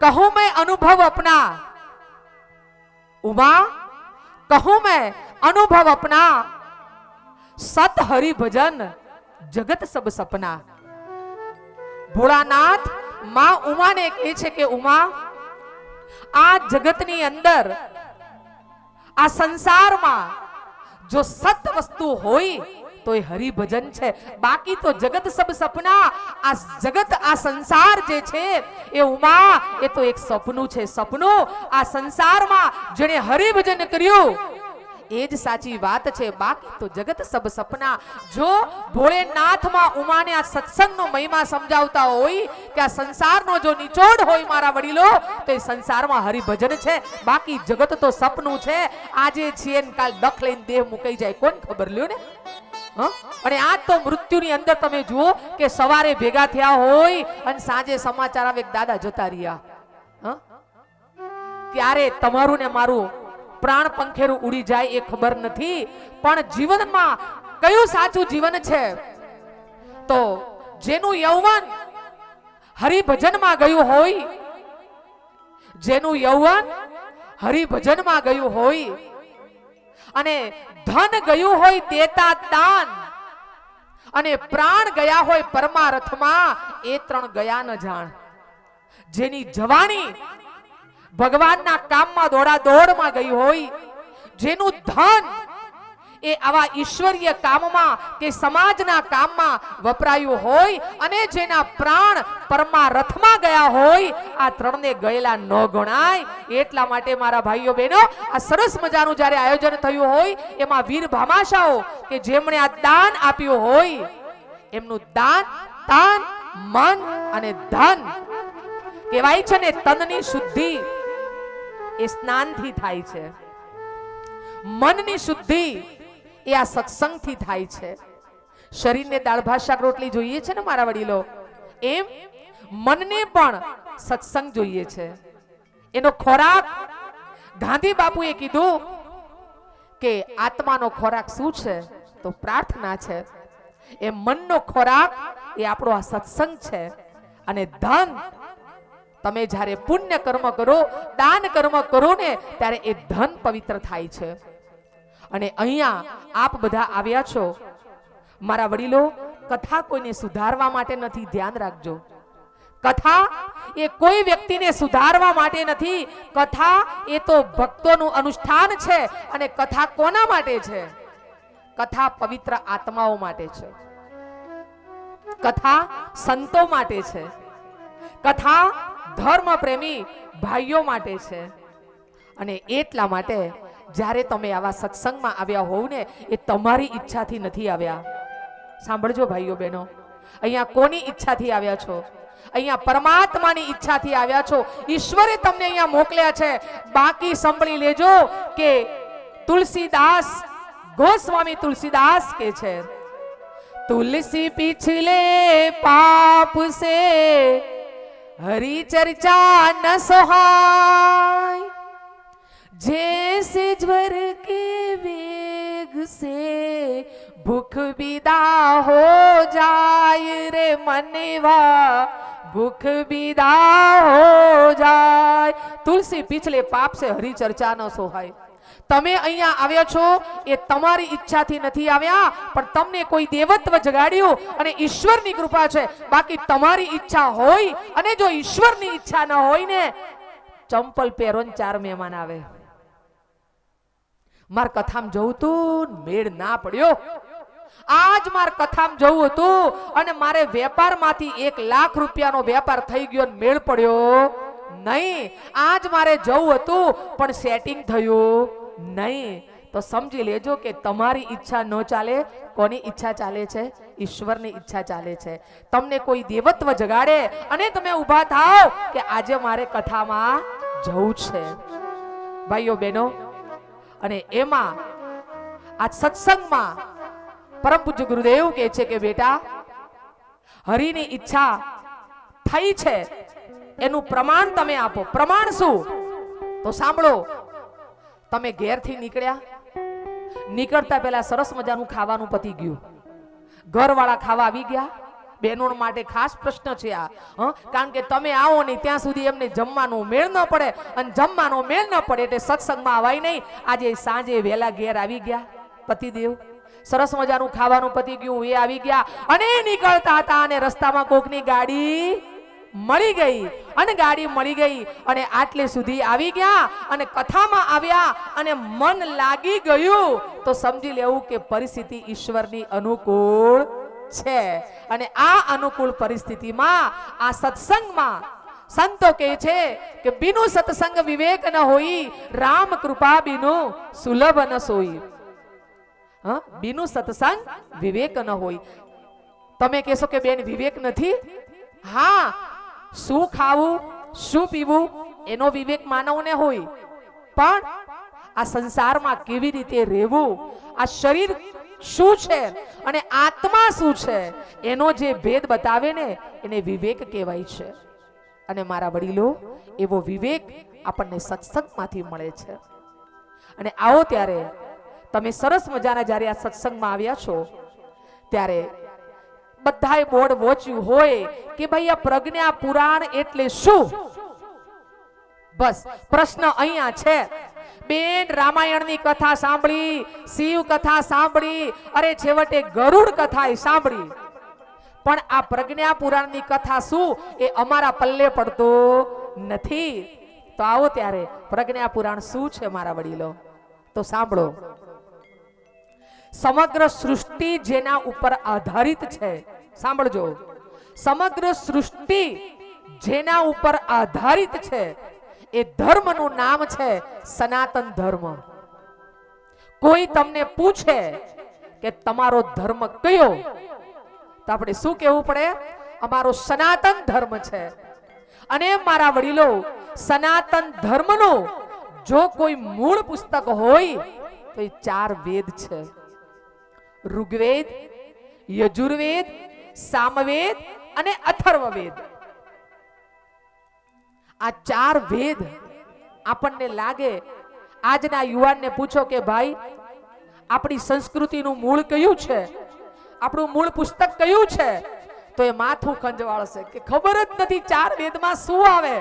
કહું मैं अनुभव अपना, उमा कहूं मैं अनुभव अपना, सत हरि भजन जगत सब सपना। भोलानाथ मां उमा ने કહે છે કે ઉમા, આ જગતની અંદર, આ સંસારમાં જો સત વસ્તુ હોય તો એ હરિભજન છે, બાકી તો જગત સબ સપના। આ જગત, આ સંસાર જે છે એ ઉમા, એ તો એક સપનું છે, સપનું। આ સંસારમાં જેણે હરિભજન કર્યું એ જ સાચી વાત છે, બાકી તો જગત સબ સપના। જો ભોળેનાથમાં ઉમાને આ સત્સંગનો મહિમા સમજાવતા હોય કે આ સંસારનો જો નિચોડ હોય મારા વડીલો, તો એ સંસારમાં હરિભજન છે, બાકી જગત તો સપનું છે। આજે છીએ ને કાલ દખ લઈને દેહ મુકાઈ જાય, કોણ ખબર લ્યો ને। અને આજ તો મૃત્યુની અંદર તમે જુઓ કે સવારે ભેગા થયા હોય અને સાંજે સમાચાર આવે દાદા જતા રહ્યા। ક્યારે તમારું ને મારું પ્રાણ પંખેરું ઉડી જાય એ ખબર નથી, પણ જીવનમાં કયું સાચું જીવન છે? તો જેનું યૌવન હરિભજનમાં ગયું હોય, જેનું યૌવન હરિભજનમાં ગયું હોય, અને ધન ગયું હોય દેતા દાન, અને પ્રાણ ગયા હોય પરમાર્થમાં, એ ત્રણ ગયા ન જાણ। જેની જવાણી ભગવાનના કામમાં દોડા દોડમાં ગઈ હોય, જેનું ધન એ આવા ઈશ્વરીય કામમાં કે સમાજના કામમાં વપરાયું હોય, અને જેના પ્રાણ પરમાર્થમાં ગયા હોય, આ ત્રણને ગયેલા ન ગણાય। એટલા માટે મારા ભાઈઓ બહેનો, આ સરસ મજાનું જ્યારે આયોજન થયું હોય, એમાં વીર ભામાશાઓ કે જેમણે આ દાન આપ્યું હોય, એમનું દાન, તાન, મન અને ધન કહેવાય છે ને, તનની શુદ્ધિ એ સ્નાનથી થાય છે, મનની શુદ્ધિ એ આ સત્સંગથી થાય છે। શરીરને દાળ ભાત શાક રોટલી જોઈએ છે ને મારા વડીલો, એમ મનને પણ સત્સંગ જોઈએ છે। એનો ખોરાક ગાંધી બાપુએ કીધું કે આત્માનો ખોરાક શું છે? તો પ્રાર્થના છે। એ મનનો ખોરાક એ આપણો આ સત્સંગ છે। અને ધન, તમે જ્યારે પુણ્ય કર્મ કરો, દાન કર્મ કરો ને, ત્યારે એ ધન પવિત્ર થાય છે। અને અહીંયા આપ બધા આવ્યા છો મારા વડીલો, કથા કોઈને સુધારવા માટે નથી, ધ્યાન રાખજો। કથા એ કોઈ વ્યક્તિને સુધારવા માટે નથી, કથા એ તો ભક્તોનું અનુષ્ઠાન છે। અને કથા કોના માટે છે? કથા પવિત્ર આત્માઓ માટે છે, કથા સંતો માટે છે, કથા ધર્મ પ્રેમી ભાઈઓ માટે છે। અને એટલા માટે જ્યારે તમે આવા સત્સંગમાં આવ્યા હોવ ને, એ તમારી ઈચ્છાથી નથી આવ્યા। સાંભળજો ભાઈઓ બહેનો, અહીંયા કોની ઈચ્છાથી આવ્યા છો? અહીંયા પરમાત્માની ઈચ્છાથી આવ્યા છો। ઈશ્વરે તમને અહીંયા મોકલ્યા છે। બાકી સાંભળી લેજો કે તુલસીદાસ, ગોસ્વામી તુલસીદાસ કે છે, तुलसी पिछले पाप से हरि चर्चा न सोहाय, जैसे ज्वर के वेग से भूख विदा हो जाए रे मनवा, भूख विदा हो जाए। तुलसी पिछले पाप से हरि चर्चा न सोहाय। તમે અહીંયા આવ્યા છો એ તમારી ઈચ્છાથી નથી આવ્યા, પણ તમને કોઈ દેવત્વ જગાડ્યું અને ઈશ્વરની કૃપા છે। બાકી તમારી ઈચ્છા હોય, અને જો ઈશ્વરની ઈચ્છા ન હોય ને, ચંપલ પહેરો ને 4 મહેમાન આવે। માર કથામાં જવું તું, મેળ ના પડ્યો। આજ માર કથામાં જવું હતું અને મારે વેપારમાંથી 1 લાખ રૂપિયાનો વેપાર થઈ ગયો, મેળ પડ્યો નહીં। આજ મારે જવું હતું પણ સેટિંગ થયું નહીં। તો સમજી લેજો કે તમારી ઈચ્છા ન ચાલે, કોની ઈચ્છા ચાલે છે? ઈશ્વરની ઈચ્છા ચાલે છે. તમને કોઈ દેવત્વ જગાડે અને તમે ઊભા થાવ કે આજે મારે કથામાં જવું છે. ભાઈઓ બહેનો, અને એમાં આ સત્સંગમાં પરમ પૂજ્ય ગુરુદેવ કહે છે કે બેટા, હરિની ઈચ્છા થઈ છે એનું પ્રમાણ તમે આપો. પ્રમાણ શું? તો સાંભળો. તમે ઘેરથી નીકળ્યા, નીકળતા પહેલા સરસ મજાનું ખાવાનું પતી ગયું, ઘરવાળા ખાવા આવી ગયા. બહેનો માટે ખાસ પ્રશ્ન છે આ, કારણ કે તમે આવો નહીં ત્યાં સુધી એમને જમવાનો મેળ ન પડે, અને જમવાનો મેળ ન પડે એટલે સત્સંગમાં આવાય નહીં. આજે સાંજે વહેલા ઘેર આવી ગયા પતિદેવ, સરસ મજાનું ખાવાનું પતી ગયું, એ આવી ગયા અને નીકળતા હતા અને રસ્તામાં કોકની ગાડી મળી ગઈ, અને ગાડી મળી ગઈ અને આટલે સુધી આવી ગયા અને કથામાં આવ્યા અને મન લાગી ગયું તો સમજી લેવું કે પરિસ્થિતિ ઈશ્વરની અનુકૂળ છે. અને આ અનુકૂળ પરિસ્થિતિમાં આ સત્સંગમાં સંતો કહે છે કે બિનુ સત્સંગ વિવેક ન હોઈ, રામ કૃપા બિનુ સુલભ ન સોઈ. બિનુ સત્સંગ વિવેક ન હોય. તમે કહેશો કે બેન વિવેક નથી? હા, શું ખાવું શું પીવું એનો વિવેક માનવને હોય, પણ આ સંસારમાં કેવી રીતે રહેવું, આ શરીર શું છે અને આત્મા શું છે એનો જે ભેદ બતાવે ને એને વિવેક કહેવાય છે. અને મારા વડીલો, એવો વિવેક આપણને સત્સંગમાંથી મળે છે. અને આવો ત્યારે તમે સરસ મજાના જ્યારે આ સત્સંગમાં આવ્યા છો ત્યારે બધાએ બોર્ડ વોચ્યું હોય કે ભાઈ આ પ્રજ્ઞા પુરાણ એટલે શું? બસ પ્રશ્ન અહીંયા છે. બેન રામાયણની કથા સાંભળી, શિવ કથા સાંભળી, અરે છેવટે ગરુડ કથા સાંભળી, પણ આ પ્રજ્ઞા પુરાણની કથા શું એ અમારા પલ્લે પડતો નથી. તો આવો ત્યારે પ્રજ્ઞા પુરાણ શું છે મારા વડીલો? તો સાંભળો. સમગ્ર સૃષ્ટિ જેના ઉપર આધારિત છે, સાંભળજો, સમગ્ર સૃષ્ટિ જેના ઉપર આધારિત છે એ ધર્મનું નામ છે સનાતન ધર્મ. કોઈ તમને પૂછે કે તમારો ધર્મ કયો, તો આપણે શું કહેવું પડે? અમારો સનાતન ધર્મ છે. અને મારા વડીલો, સનાતન ધર્મનું જો કોઈ મૂળ પુસ્તક હોય તો એ 4 વેદ છે. ઋગ્વેદ, યજુર્વેદ, સામવેદ અને અથર્વવેદ. આ 4 વેદ આપણને લાગે, આજના યુવાનને પૂછો કે ભાઈ આપણી સંસ્કૃતિનું મૂળ કયું છે, આપણું મૂળ પુસ્તક કયું છે, તો એ માથું ખંજવાળશે કે ખબર જ નથી 4 વેદમાં શું આવે.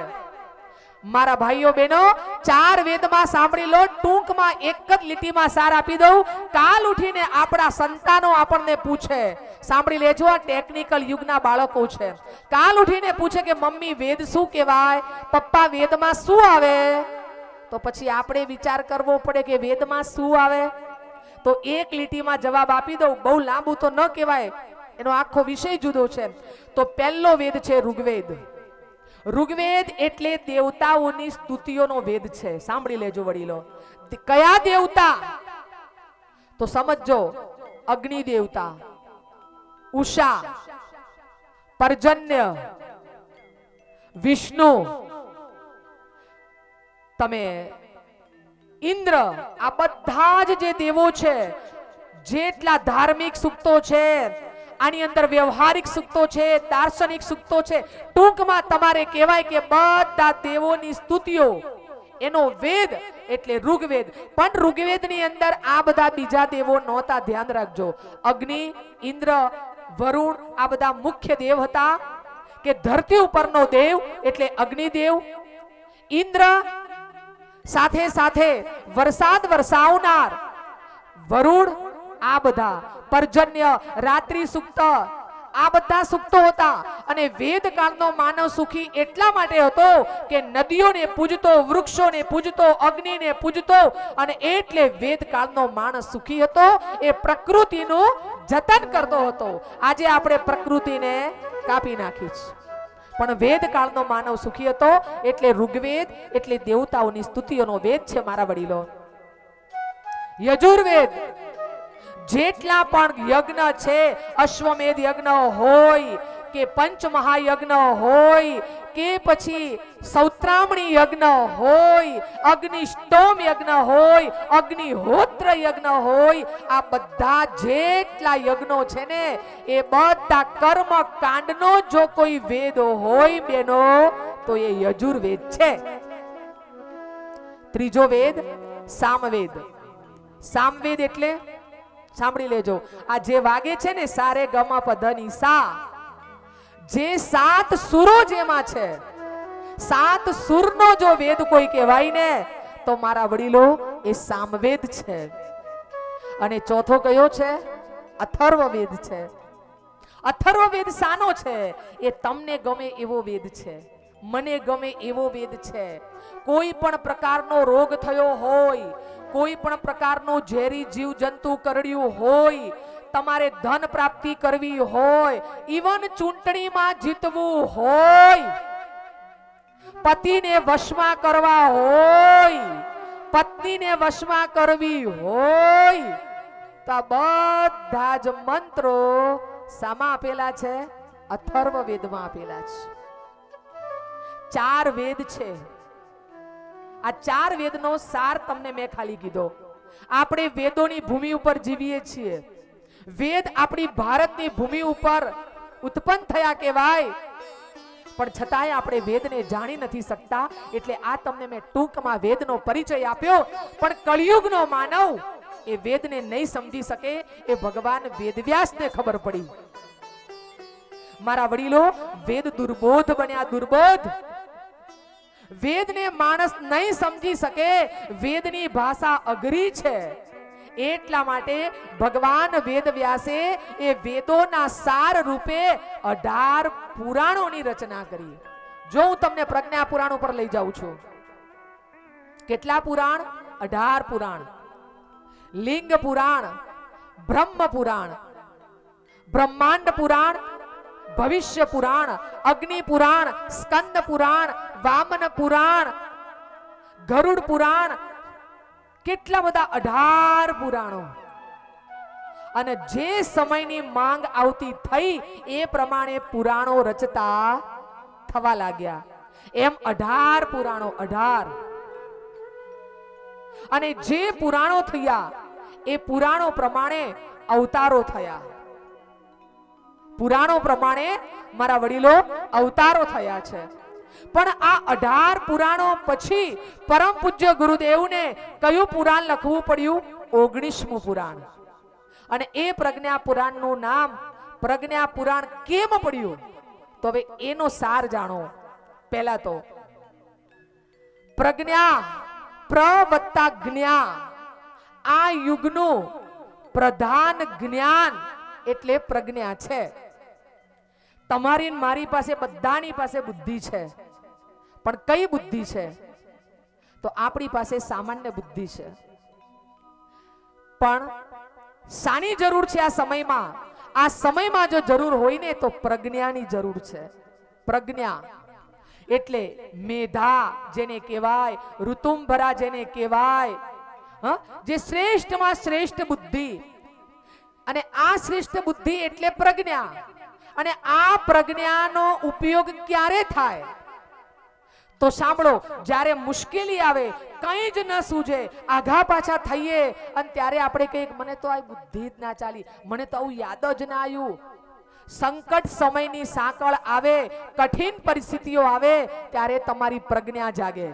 મારા ભાઈઓ બહેનો, 4 વેદમાં સાંભળી લો. ટૂંકમાં એક જ લીટીમાં સાર આપી દઉં. કાલ ઉઠીને આપણા સંતાનો આપણને પૂછે, સાંભળી લેજો, આ ટેકનિકલ યુગના બાળકો છે, કાલ ઉઠીને પૂછે કે મમ્મી વેદ શું કહેવાય, પપ્પા વેદમાં શું આવે, તો પછી આપણે વિચાર કરવો પડે કે વેદમાં શું આવે. તો એક લીટીમાં જવાબ આપી દઉં, બહુ લાંબુ તો ન કહેવાય, એનો આખો વિષય જુદો છે. તો પહેલો વેદ છે ઋગ્વેદ. ઋગ્વેદ એટલે દેવતાઓની સ્તુતિઓનો વેદ છે. સાંભળી લેજો વડીલો. કયા દેવતા? તો સમજો, અગ્નિ દેવતા, ઉષા, પર્જન્ય, વિષ્ણુ, તમે ઇન્દ્ર, આ બધા જ જે દેવો છે, જેટલા ધાર્મિક સૂક્તો છે, આની અંદર વ્યવહારિક સૂક્તો છે, દાર્શનિક સૂક્તો છે, ટૂંકમાં તમારે કહેવાય કે બધા દેવોની સ્તુતિઓ એનો વેદ એટલે ઋગ્વેદ. પણ ઋગ્વેદની અંદર આ બધા બીજા દેવો નહોતા, ધ્યાન રાખજો. અગ્નિ, ઇન્દ્ર, વરુણ આ બધા મુખ્ય દેવ હતા. કે ધરતી ઉપરનો દેવ એટલે અગ્નિદેવ, ઇન્દ્ર, સાથે સાથે વરસાદ વરસાવનાર વરુણ, આ બધા પર્જન્ય, રાત્રિ સૂક્ત, આ બધા સૂક્તો હતા. અને વેદકાળનો માનવ સુખી એટલા માટે હતો કે નદીઓને પૂજતો, વૃક્ષોને પૂજતો, અગ્નિને પૂજતો, અને એટલે વેદકાળનો માણસ સુખી હતો. એ પ્રકૃતિનું જતન કરતો હતો. આજે આપણે પ્રકૃતિને કાપી નાખી છે, પણ વેદકાળનો માનવ સુખી હતો. એટલે ઋગ્વેદ એટલે દેવતાઓની સ્તુતિઓનો વેદ છે મારા વડીલો. યજુર્વેદ જેટલા પણ યજ્ઞ છે, અશ્વમેધ યજ્ઞ હોય કે પંચમહાયજ્ઞ હોય કે પછી સૌત્રામણી યજ્ઞ હોય, અગ્નિષ્ટોમ યજ્ઞ હોય, અગ્નિહોત્ર યજ્ઞ હોય, આ બધા જેટલા યજ્ઞો છે ને એ બધા કર્મ કાંડનો જો કોઈ વેદ હોય બેનો તો એ યજુર્વેદ છે. ત્રીજો વેદ સામવેદ. સામવેદ એટલે સાંભળી લેજો, આ જે વાગે છે ને સારે ગમા પધની સા, જે 7 સુરો જેમાં છે, 7 સુરનો જો વેદ કોઈ કહેવાય ને તો મારા વડીલો એ સામવેદ છે. અને ચોથો કયો છે? અથર્વવેદ છે. અથર્વવેદ સાનો છે? એ તમને ગમે એવો વેદ છે, મને ગમે એવો વેદ છે. કોઈ પણ પ્રકારનો રોગ થયો હોય, કોઈ પણ પ્રકારનો ઝેરી જીવ જંતુ કરડ્યું હોય, તમારે ધન પ્રાપ્તિ કરવી હોય, ઈવન ચૂંટણીમાં જીતવું હોય, પતિને વશમાં કરવા હોય, પત્નીને વશમાં કરવી હોય, તો આ બધા જ મંત્રો શામાં આપેલા છે? અથર્વવેદમાં આપેલા છે. 4 વેદ છે. આ 4 વેદનો સાર તમને મેં ખાલી કીધો. આપણે વેદોની ભૂમિ ઉપર જીવીએ છીએ. વેદ આપણી ભારતની ભૂમિ ઉપર ઉત્પન્ન થયા કહેવાય, પણ છતાંય આપણે વેદને જાણી નથી શકતા. એટલે આ તમને મેં ટૂંકમાં વેદનો પરિચય આપ્યો. પણ કળિયુગનો માનવ એ વેદને નહીં સમજી શકે, એ ભગવાન વેદવ્યાસને ખબર પડી. મારા વડીલો વેદ દુર્બોધ બન્યા, દુર્બોધ. વેદને માણસ નહીં સમજી શકે, વેદની ભાષા અઘરી છે. એટલા માટે ભગવાન વેદવ્યાસે એ વેદોના સાર રૂપે 18 પુરાણોની રચના કરી. જો હું તમને પ્રજ્ઞા પુરાણ ઉપર લઈ જાઉં છું. કેટલા પુરાણ? 18 પુરાણ. લિંગ પુરાણ, બ્રહ્મ પુરાણ, બ્રહ્માંડ પુરાણ, ભવિષ્ય પુરાણ, અગ્નિ પુરાણ, સ્કંદ પુરાણ, વામન પુરાણ, ગરુડ પુરાણ, કેટલા બધા 18 પુરાણો. અને જે સમયની માંગ આવતી થઈ એ પ્રમાણે પુરાણો રચતા થવા લાગ્યા. એમ 18 પુરાણો, 18. અને જે પુરાણો થયા એ પુરાણો પ્રમાણે અવતારો થયા. પુરાણો પ્રમાણે મારા વડીલો અવતારો થયા છે. પણ આ 18 પુરાણો પછી પરમ પૂજ્ય ગુરુદેવને કયું પુરાણ લખવું પડ્યું? 19મું પુરાણ. અને એ પ્રજ્ઞા પુરાણનું નામ પ્રજ્ઞા પુરાણ કેમ પડ્યું? તો હવે એનો સાર જાણો. પહેલા તો પ્રજ્ઞા, પ્રવત્તા જ્ઞા, આ યુગનું પ્રધાન જ્ઞાન એટલે પ્રજ્ઞા છે. તમારી મારી પાસે બધાની પાસે બુદ્ધિ છે, પણ કઈ બુદ્ધિ છે? તો આપણી પાસે સામાન્ય બુદ્ધિ છે. પણ શાની જરૂર છે આ સમયમાં? આ સમયમાં જો જરૂર હોય ને તો પ્રજ્ઞાની જરૂર છે. પ્રજ્ઞા એટલે મેધા જેને કહેવાય, ઋતુંભરા જેને કહેવાય, જે શ્રેષ્ઠમાં શ્રેષ્ઠ બુદ્ધિ. અને આ શ્રેષ્ઠ બુદ્ધિ એટલે પ્રજ્ઞા. અને આ પ્રજ્ઞાનો ઉપયોગ ક્યારે થાય? તો સાંભળો, જ્યારે મુશ્કેલી આવે, કંઈ જ ન સૂઝે, આઘા પાછા થઈએ, અને ત્યારે આપણે કહીએ મને તો આ બુદ્ધિ જ ના ચાલી, મને તો આવું યાદ જ ના આવ્યું. સંકટ સમયની સાંકળ આવે, કઠિન પરિસ્થિતિઓ આવે, ત્યારે તમારી પ્રજ્ઞા જાગે.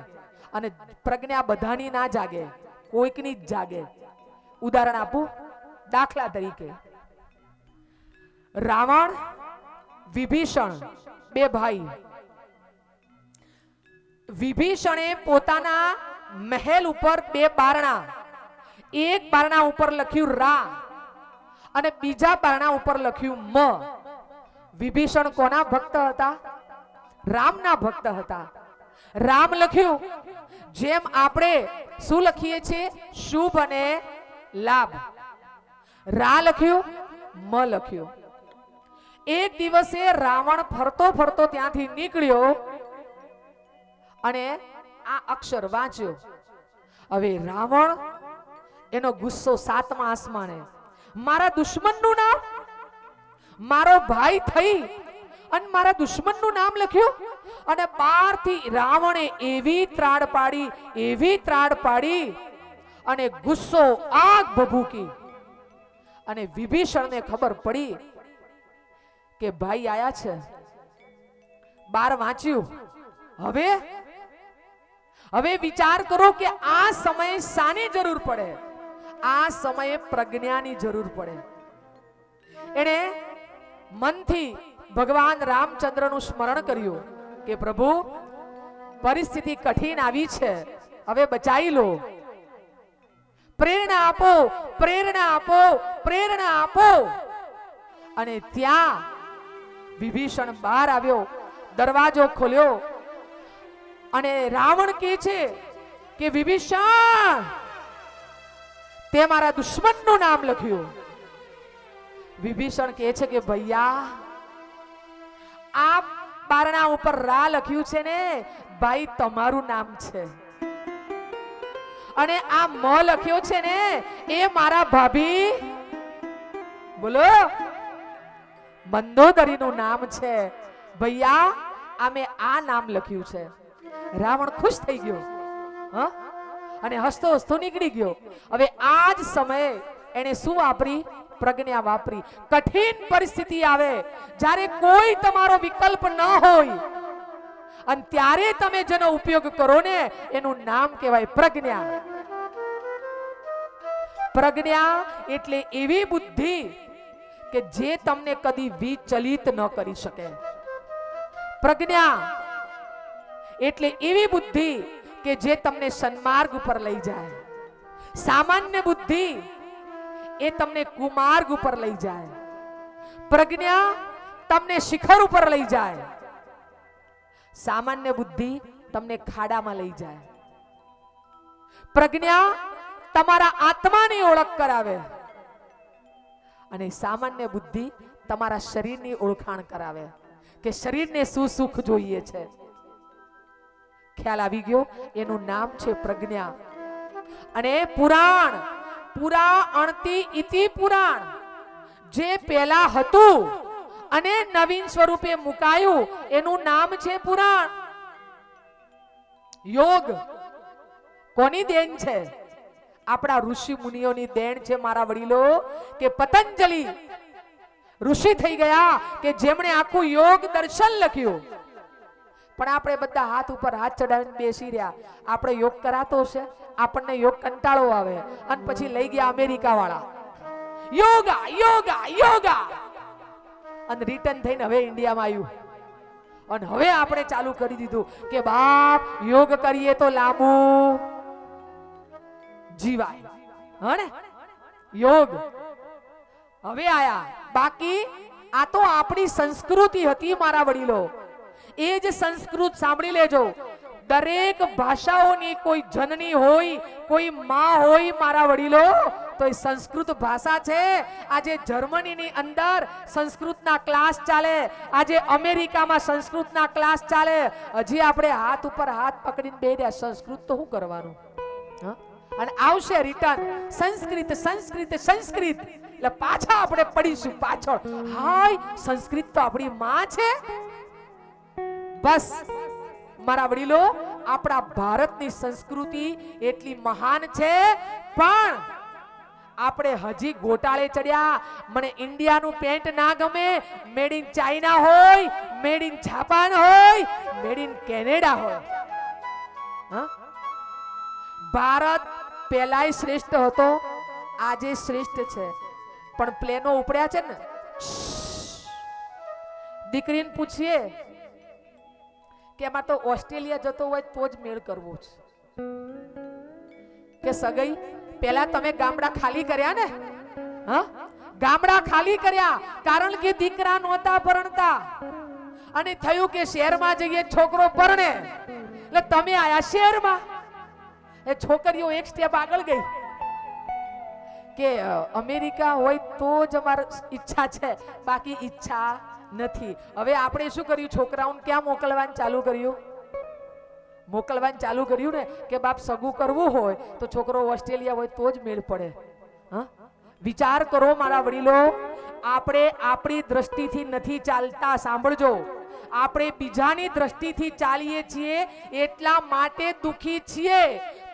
અને પ્રજ્ઞા બધાની ના જાગે, કોઈકની જ જાગે. ઉદાહરણ આપું. દાખલા તરીકે રાવણ, વિભીષણ, 2 ભાઈ. વિભીષણે પોતાના મહેલ ઉપર 2 બારણા, એક બારણા ઉપર લખ્યું રા અને બીજા બારણા ઉપર લખ્યું મ. વિભીષણ કોના ભક્ત હતા? રામના ભક્ત હતા. રામ લખ્યું, જેમ આપણે શું લખીએ છીએ? શુભ અને લાભ. રા લખ્યું, મ લખ્યું. એક દિવસે રાવણ ફરતો ફરતો ત્યાંથી નીકળ્યો અને આ અક્ષર વાંચ્યો. હવે રાવણ એનો ગુસ્સો સાતમા આસમાને. મારા દુશ્મનનું નામ, મારો ભાઈ થઈ અને મારા દુશ્મનનું નામ લખ્યું. અને બહારથી રાવણે એવી ત્રાડ પાડી, એવી ત્રાડ પાડી અને ગુસ્સો આગ ભભૂકી. અને વિભીષણને ખબર પડી કે ભાઈ આયા છે. બાર વાંચ્યું. હવે વિચાર કરો કે આ સમયે શાની જરૂર પડે? આ સમયે પ્રજ્ઞાની જરૂર પડે. એણે મનથી ભગવાન રામચંદ્રનું સ્મરણ કર્યું કે પ્રભુ, પરિસ્થિતિ કઠિન આવી છે, હવે બચાવી લો, પ્રેરણા આપો, પ્રેરણા આપો, પ્રેરણા આપો. અને ત્યાં વિભીષણ બહાર આવ્યો, દરવાજો ખોલ્યો અને રાવણ કહે છે કે વિભીષણ, તે મારા દુશ્મનનું નામ લખ્યું. વિભીષણ કહે છે કે ભૈયા, આ બારણા ઉપર રા લખ્યું છે ને ભાઈ, તમારું નામ છે. અને આ મ લખ્યો છે ને એ મારા ભાભી, બોલો, મંદોદરીનું નામ છે. ભૈયા, અમે આ નામ લખ્યું છે. રાવણ ખુશ થઈ ગયો અને હસતો હસતો નીકળી ગયો. હવે આ જ સમયે એને શું વાપરી? પ્રજ્ઞા વાપરી. કઠિન પરિસ્થિતિ આવે, જ્યારે કોઈ તમારો વિકલ્પ ન હોય અને ત્યારે તમે જેનો ઉપયોગ કરો ને એનું નામ કહેવાય પ્રજ્ઞા. પ્રજ્ઞા એટલે એવી બુદ્ધિ કે જે તમને કદી વિચલિત ન કરી શકે. પ્રજ્ઞા એટલે એવી બુદ્ધિ કે જે તમને સન્માર્ગ ઉપર લઈ જાય. સામાન્ય બુદ્ધિ એ તમને કુમાર્ગ ઉપર લઈ જાય. પ્રજ્ઞા તમને શિખર ઉપર લઈ જાય. સામાન્ય બુદ્ધિ તમને ખાડામાં લઈ જાય. પ્રજ્ઞા તમારા આત્માની ઓળખ કરાવે અને સામાન્ય બુદ્ધિ તમારા શરીરની ઓળખાણ કરાવે કે શરીરને શું સુખ જોઈએ છે. ખ્યાલ આવી ગયો? એનું નામ છે પ્રજ્ઞા. અને પુરાણ, પુરા અણતિ ઇતિ પુરાણ, જે પહેલા હતું અને નવીન સ્વરૂપે મુકાયું એનું નામ છે પુરાણ. યોગ કોની દેન છે? આપણા ઋષિ મુનિઓની દેન છે મારા વડીલો. કે પતંજલિ ઋષિ થઈ ગયા કે જેમણે આખું યોગ દર્શન લખ્યું. પણ આપણે બધા હાથ ઉપર હાથ ચડાવીને બેસી રહ્યા. આપણે યોગ કરાતો છે, આપણને યોગ કંટાળો આવે અને પછી લઈ ગયા અમેરિકા વાળા યોગા યોગા યોગા અને રિટર્ન થઈને હવે ઇન્ડિયામાં આવ્યું. અને હવે આપણે ચાલુ કરી દીધું કે બાપ યોગ કરીએ તો લાંબુ જીવાય. હને યોગ હવે આયા. બાકી આ તો આપણી સંસ્કૃતિ હતી મારા વડીલો. એ જ સંસ્કૃત સાંભળી લેજો. દરેક ભાષાઓની કોઈ જનની હોય, કોઈ માં હોય મારા વડીલો, તો એ સંસ્કૃત ભાષા છે. આજે જર્મનીની અંદર સંસ્કૃતના ક્લાસ ચાલે, આજે અમેરિકામાં સંસ્કૃતના ક્લાસ ચાલે. હજી આપણે હાથ ઉપર હાથ પકડીને બેસી રહ્યા. સંસ્કૃત તો શું કરવાનું? અને આવશે રિટર્ન સંસ્કૃત સંસ્કૃત સંસ્કૃત, એટલે પાછા આપણે પડીશું પાછળ. હાય, સંસ્કૃત તો આપણી માં છે. બસ મારા વડીલો, આપણા ભારતની સંસ્કૃતિ એટલી મહાન છે, પણ આપણે હજી ગોટાળે ચડ્યા. મને ઇન્ડિયાનું પેન્ટ ના ગમે, મેડ ઇન ચાઇના હોય, મેડ ઇન જાપાન હોય, મેડ ઇન કેનેડા હોય. ભારત પહેલાય શ્રેષ્ઠ હતો, આજે શ્રેષ્ઠ છે. પણ પ્લેનો ઉપડ્યા છે ને, દીકરીને પૂછીએ કે એમાં તો ઓસ્ટ્રેલિયા જતો હોય તો જ મેળ કરવો છે. કે સગઈ પેલા તમે ગામડા ખાલી કર્યા ને? ગામડા ખાલી કર્યા કારણ કે દીકરા નહોતા પરણતા અને થયું કે શહેરમાં જઈએ છોકરો પરણે, એટલે તમે આયા શહેરમાં. એ છોકરીઓ એક સ્ટેપ આગળ ગઈ કે અમેરિકા હોય તો જ અમારી ઈચ્છા છે, બાકી ઈચ્છા નથી. હવે આપણે શું કર્યું? છોકરાઓને ક્યાં મોકલવાનું ચાલુ કર્યું? મોકલવાનું ચાલુ કર્યું ને કે બાપ સગું કરવું હોય તો છોકરો ઓસ્ટ્રેલિયા હોય તો જ મેળ પડે. હા, વિચાર કરો મારા વડીલો, આપણે આપણી દ્રષ્ટિથી નથી ચાલતા. સાંભળજો, આપણે બીજાની દ્રષ્ટિથી ચાલીએ છીએ એટલા માટે દુખી છીએ.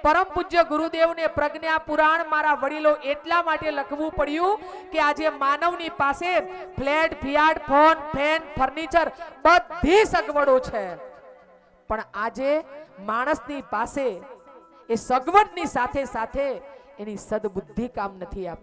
પરમ પૂજ્ય ગુરુદેવને પ્રજ્ઞા પુરાણ મારા વડીલો એટલા માટે લખવું પડ્યું કે આજે માનવની પાસે flat, Fiat, phone, fan, furniture બધી સગવડો છે, પણ આજે માણસની પાસે એ સગવડની સાથે સાથે એની સદબુદ્ધિ કામ નથી આપતી.